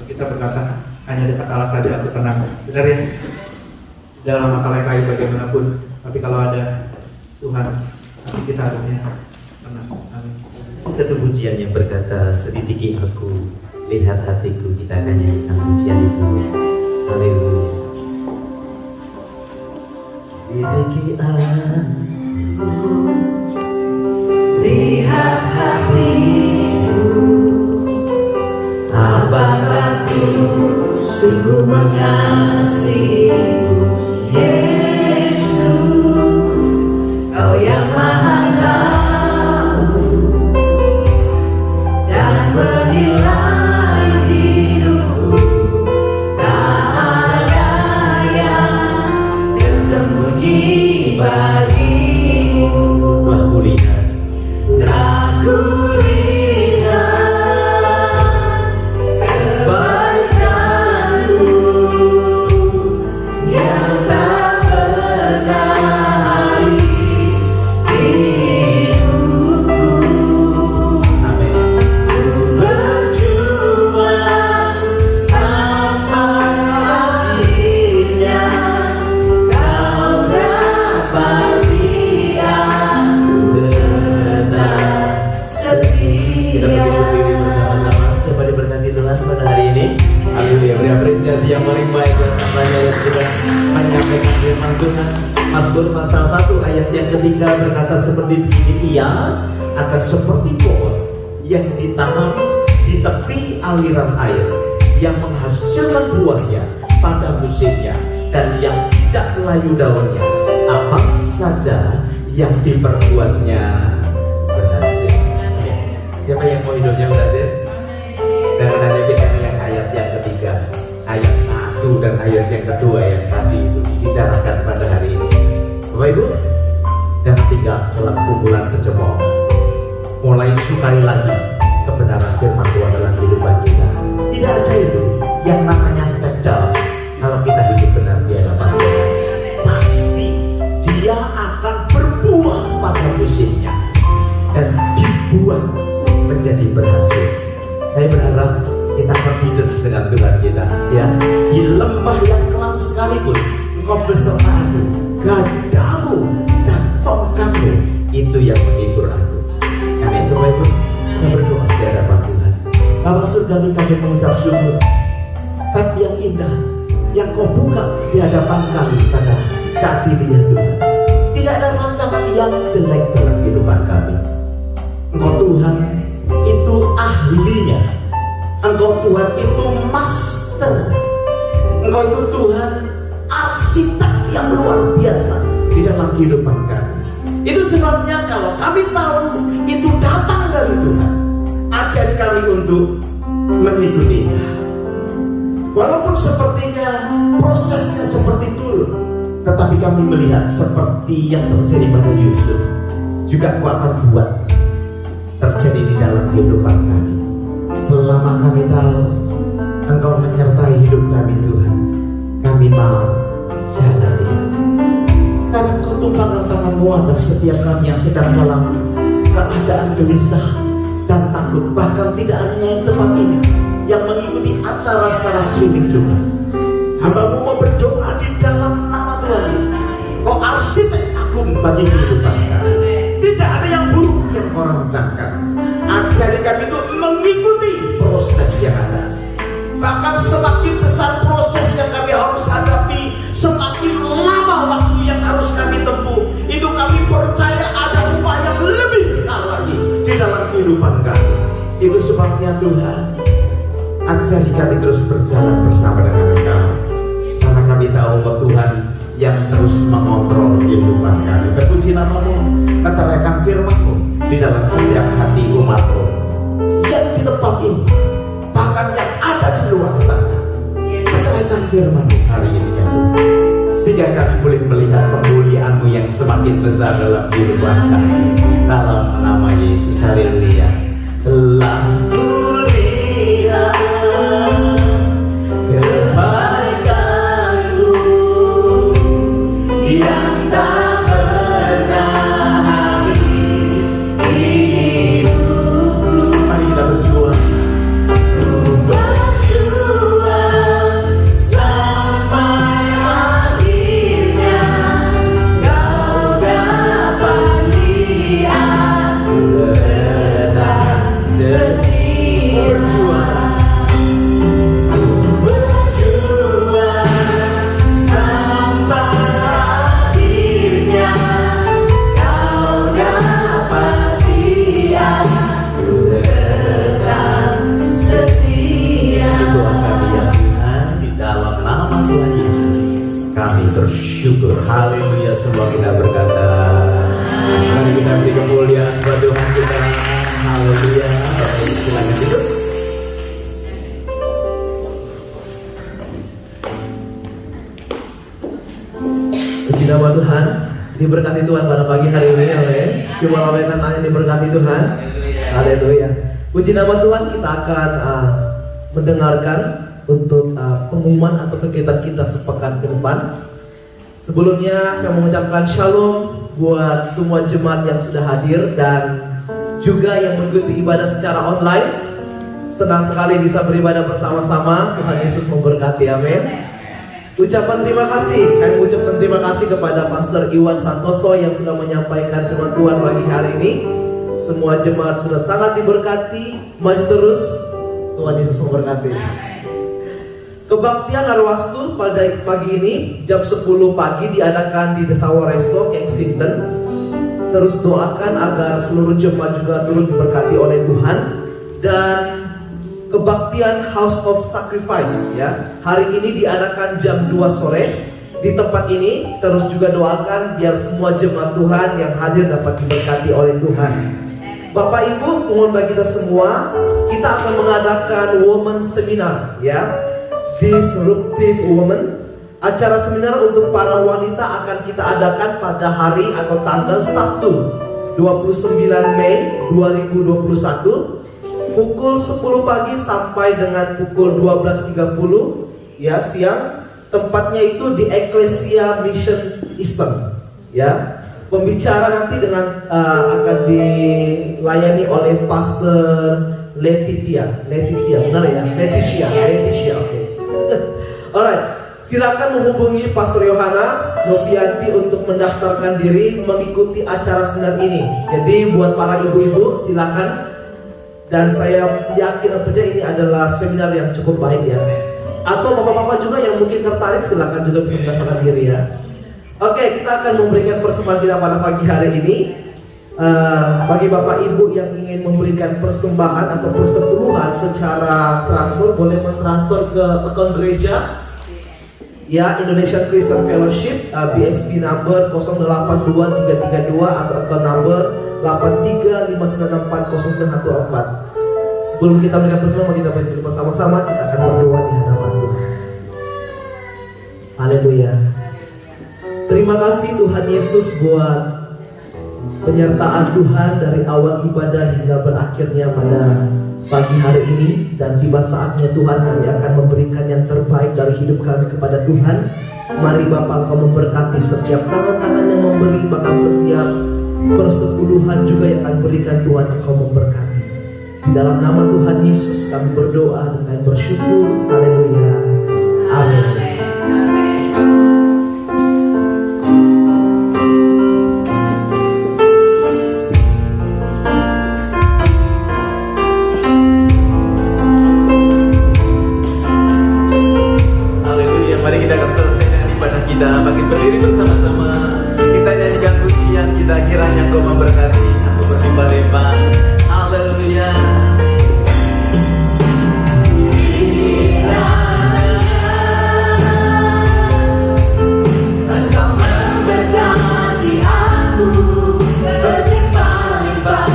Kita berkata, hanya dekat Allah saja aku tenang. Benar ya? Dalam masalah kayu bagaimanapun, tapi kalau ada Tuhan, hati kita harusnya tenang. Amin. Satu pujian yang berkata, selidiki aku, lihat hatiku, kita akan nyanyikan pujian itu. Haleluya. Selidiki aku, lihat hatiku, apakah aku sungguh mengasihimu, Yesus, Kau yang Maha Tahu dan menilai hidupku, tak ada yang tersembunyi bagimu. Aku lihat, aku lihat kebaikanmu yang tak pernah habis hidupku. Amin. Ku berjuang sampai akhirnya Kau dapat lihat tetap setia. Kita berdiri bersama-sama supaya diberkati Tuhan pada hari ini. Haleluya. Beri apresiasi yang paling baik buat namanya yang sudah menyampaikan firman Tuhan. Mazmur pasal 1 ayat yang ketiga berkata seperti ini, ia akan seperti pohon yang ditanam di tepi aliran air, yang menghasilkan buahnya pada musimnya dan yang tidak layu daunnya, apa saja yang diperbuatnya berhasil. Siapa yang mau hidupnya berhasil? Dan hanya kita yang ayat yang ketiga, ayat 1 dan ayat yang kedua yang tadi itu dibicarakan pada hari ini. Bapak Ibu, jangan tinggal dalam kumpulan kecemoohan. Mulai sukai lagi kebenaran firman Tuhan dalam kehidupan kita. Tidak ada itu yang namanya step down kalau kita hidup benar di hadapan Tuhan. Pasti dia akan berbuah pada musimnya dan dibuat menjadi berhasil. Saya berharap kita confidence dengan Tuhan kita, ya. Di lembah yang kelam sekalipun engkau beserta aku, gadamu dan tongkatmu itu yang menghibur aku. Amin. Bapak Ibu, kita berdoa di hadapan Tuhan. Bapa surgawi, kami mengucap syukur step yang indah yang kau buka di hadapan kami pada saat ini ya Tuhan. Tidak ada rancangan yang jelek dalam kehidupan kami. Engkau Tuhan itu ahlinya, Engkau Tuhan itu master, Engkau itu Tuhan arsitek yang luar biasa di dalam kehidupan kami. Itu sebabnya kalau kami tahu itu datang dari Tuhan, ajari kami untuk mengikutinya. Walaupun sepertinya prosesnya seperti turun, tetapi kami melihat seperti yang terjadi pada Yusuf, juga Kau akan buat terjadi di dalam kehidupan kami. Selama kami tahu Engkau menyertai hidup kami Tuhan, kami mau jalani. Sekarang Kau tumpangkan tangan-Mu atas setiap kami yang sedang dalam keadaan gelisah dan takut. Bahkan tidak hanya yang tempat ini, yang mengikuti acara secara streaming juga. Hamba-Mu mau berdoa di dalam nama Tuhan. Kau arsitek agung bagi kehidupan kami. Tidak ada yang buruk yang Kau rancangkan. Ajari kami untuk mengikuti proses yang ada. Bahkan semakin besar proses yang kami harus hadapi, semakin lama waktu yang harus kami tempuh, itu kami percaya ada upaya yang lebih besar lagi di dalam kehidupan kami. Itu sebabnya Tuhan, ajari kami terus berjalan bersama dengan Engkau, karena kami tahu Engkau Tuhan yang terus mengontrol kehidupan kami. Terpuji nama-Mu, meteraikan firman-Mu di dalam setiap hati umat-Mu yang di tempat ini, bahkan yang ada di luar sana. Meteraikan firman-Mu hari ini ya Tuhan, sehingga kami boleh melihat kemuliaan-Mu yang semakin besar dalam kehidupan kami. Dalam nama Yesus, haleluya. Telah kulihat kebaikan-Mu yang tak pernah habis di hidupku. Mari kita berjuang. Berjuang sampai akhirnya Kau dapat di aku tetap setia. Berjuang sampai akhirnya Kau dapat di aku tetap setia. Doa kami ya Tuhan, di dalam nama Tuhan Yesus kami bersyukur. Haleluya. Semua kita berkata, mari kita beri kemuliaan buat Tuhan kita. Haleluya. Bapak Ibu silakan duduk. Puji nama Tuhan, diberkati Tuhan pada pagi hari ini. Amin. Coba lambaikan tangan, diberkati Tuhan. Haleluya. Puji nama Tuhan. Kita akan mendengarkan untuk pengumuman atau kegiatan kita sepekan ke depan. Sebelumnya saya mengucapkan shalom buat semua jemaat yang sudah hadir dan juga yang mengikuti ibadah secara online. Senang sekali bisa beribadah bersama-sama. Tuhan Yesus memberkati, amin. Ucapan terima kasih, kami ucapkan terima kasih kepada Pastor Iwan Santoso yang sudah menyampaikan firman Tuhan pagi hari ini. Semua jemaat sudah sangat diberkati. Maju terus, Tuhan Yesus memberkati. Kebaktian Arwastu pada pagi ini jam 10 pagi diadakan di Desawa Resto, Kensington. Terus doakan agar seluruh jemaat juga turut diberkati oleh Tuhan. Dan kebaktian House of Sacrifice ya. Hari ini diadakan jam 2 sore di tempat ini. Terus juga doakan biar semua jemaat Tuhan yang hadir dapat diberkati oleh Tuhan. Bapak Ibu, mohon bagi kita semua, kita akan mengadakan Women Seminar ya. Disruptive Women. Acara seminar untuk para wanita akan kita adakan pada hari atau tanggal Sabtu 29 Mei 2021 pukul 10 pagi sampai dengan pukul 12.30 ya siang. Tempatnya itu di Ecclesia Mission Eastern ya. Pembicara nanti akan dilayani oleh Pastor Letitia, benar ya? Letitia, oke. Alright, silakan menghubungi Pastor Yohana Novianti untuk mendaftarkan diri mengikuti acara seminar ini. Jadi buat para ibu-ibu silakan, dan saya yakin dan percaya ini adalah seminar yang cukup baik ya. Atau bapak-bapak juga yang mungkin tertarik silakan juga bisa mendaftarkan diri ya. Oke, kita akan memberikan persembahan kita pada pagi hari ini. Bagi bapak ibu yang ingin memberikan persembahan atau persepuluhan secara transfer, boleh mentransfer ke akun gereja ya, Indonesian Christian Fellowship, BSB number 082332 atau akun number 8359640914. Sebelum kita memberikan persembahan, kita berdiri bersama-sama, kita akan berdoa di hadapan Tuhan. Haleluya. Terima kasih Tuhan Yesus buat penyertaan Tuhan dari awal ibadah hingga berakhirnya pada pagi hari ini. Dan tiba saatnya Tuhan kami akan memberikan yang terbaik dari hidup kami kepada Tuhan. Mari Bapa, Engkau memberkati setiap tangan-tangan yang memberi, bahkan setiap persepuluhan juga yang akan berikan Tuhan, Engkau memberkati. Di dalam nama Tuhan Yesus kami berdoa dan kami bersyukur. Haleluya. Amin. Mari kita akan selesai dengan ibadah kita. Bagi berdiri bersama-sama, kita nyanyikan pujian kita, kiranya Engkau memberkati, Engkau berlimpah-limpah. Haleluya. Engkau memberkati aku berlimpah-limpah.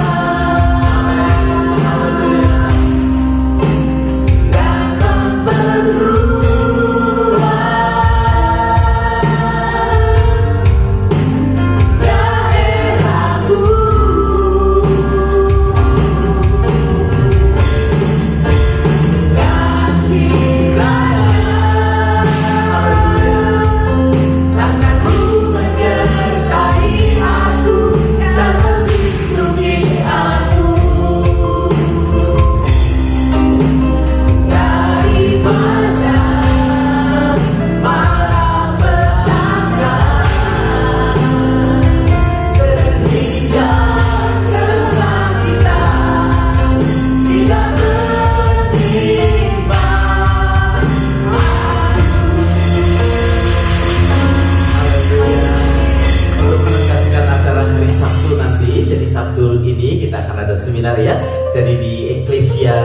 Seminar ya, jadi di Ecclesia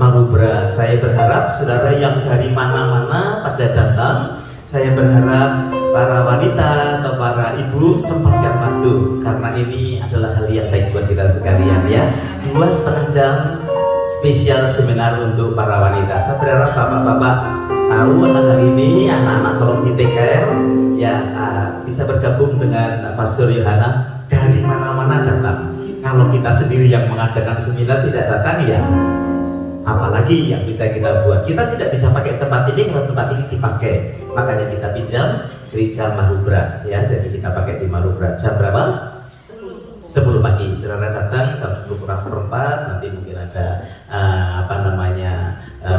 Malubrah. Saya berharap saudara yang dari mana-mana pada datang. Saya berharap para wanita atau para ibu sempatkan waktu, karena ini adalah hal yang baik buat kita sekalian ya. 2,5 jam spesial seminar untuk para wanita. Saya berharap bapak-bapak tahu akan hal ini, anak-anak tolong di take care ya, bisa bergabung dengan Pastor Yohana dari mana-mana datang. Kalau kita sendiri yang mengadakan seminar tidak datang ya, apalagi yang bisa kita buat. Kita tidak bisa pakai tempat ini kalau tempat ini dipakai. Makanya kita pinjam gereja Malubrah ya. Jadi kita pakai di Malubrah. Jam berapa? 10 pagi. Saudara datang jam 10 kurang seperempat. Nanti mungkin ada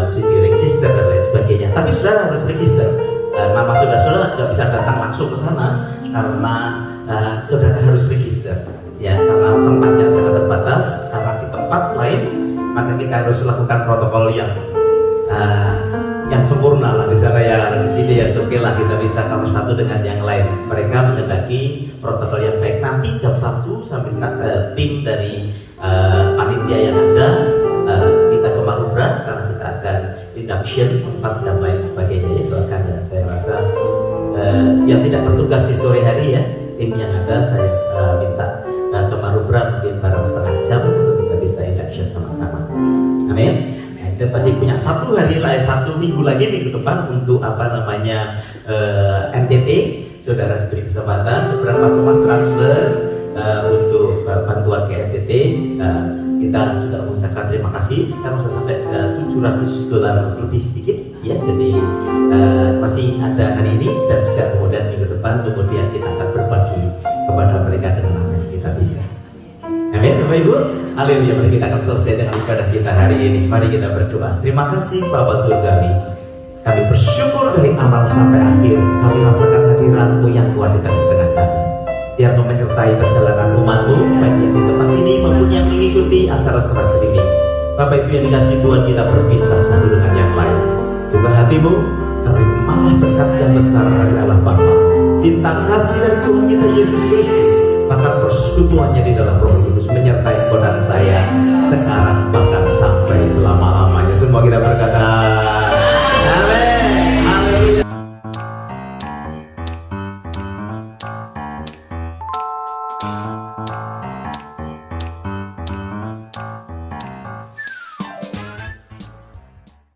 mesti diregister dan lain sebagainya. Tapi saudara harus register. Nama saudara nggak bisa datang langsung ke sana karena saudara harus register. Ya, karena tempatnya sangat terbatas. Karena di tempat lain maka kita harus lakukan protokol yang sempurna lah di sana ya. Di sini ya oke lah, kita bisa nomor satu dengan yang lain. Mereka menghendaki protokol yang baik. Nanti jam 1 sampai tim dari panitia yang ada kita ke Malubrah karena action 4 dan lain sebagainya. Itu akan ya, saya rasa yang tidak bertugas di sore hari ya, tim yang ada saya minta ke Marubra mungkin barang setengah jam untuk kita bisa induction sama-sama. Amin. Nah, kita pasti punya satu hari lagi, 1 minggu lagi minggu depan untuk NTT. Saudara diberi kesempatan beberapa teman transfer untuk bantuan ke NTT. Kita juga mengucapkan terima kasih. Sekarang sudah sampai $700 lebih sedikit ya. Jadi masih ada hari ini dan juga kemudian minggu depan kemudian kita akan berbagi kepada mereka dengan apa yang kita bisa. Amin, Bapak Ibu. Haleluya. Mari kita akan selesai dengan ibadah kita hari ini. Mari kita berdoa. Terima kasih Bapa Surgawi. Kami bersyukur dari awal sampai akhir. Kami rasakan hadirat-Mu yang kuat di tengah-tengah kami. Biar menyertai perjalanan umat-Mu, baik yang di tempat ini maupun yang mengikuti acara semacam ini. Bapak Ibu yang dikasih Tuhan, kita berpisah satu dengan yang lain. Buka hati-Mu, tapi malah berkat yang besar dari Allah Bapa, cinta kasih dari Tuhan kita Yesus Kristus, bahkan persekutuannya di dalam Roh Kudus menyertai engkau dan saya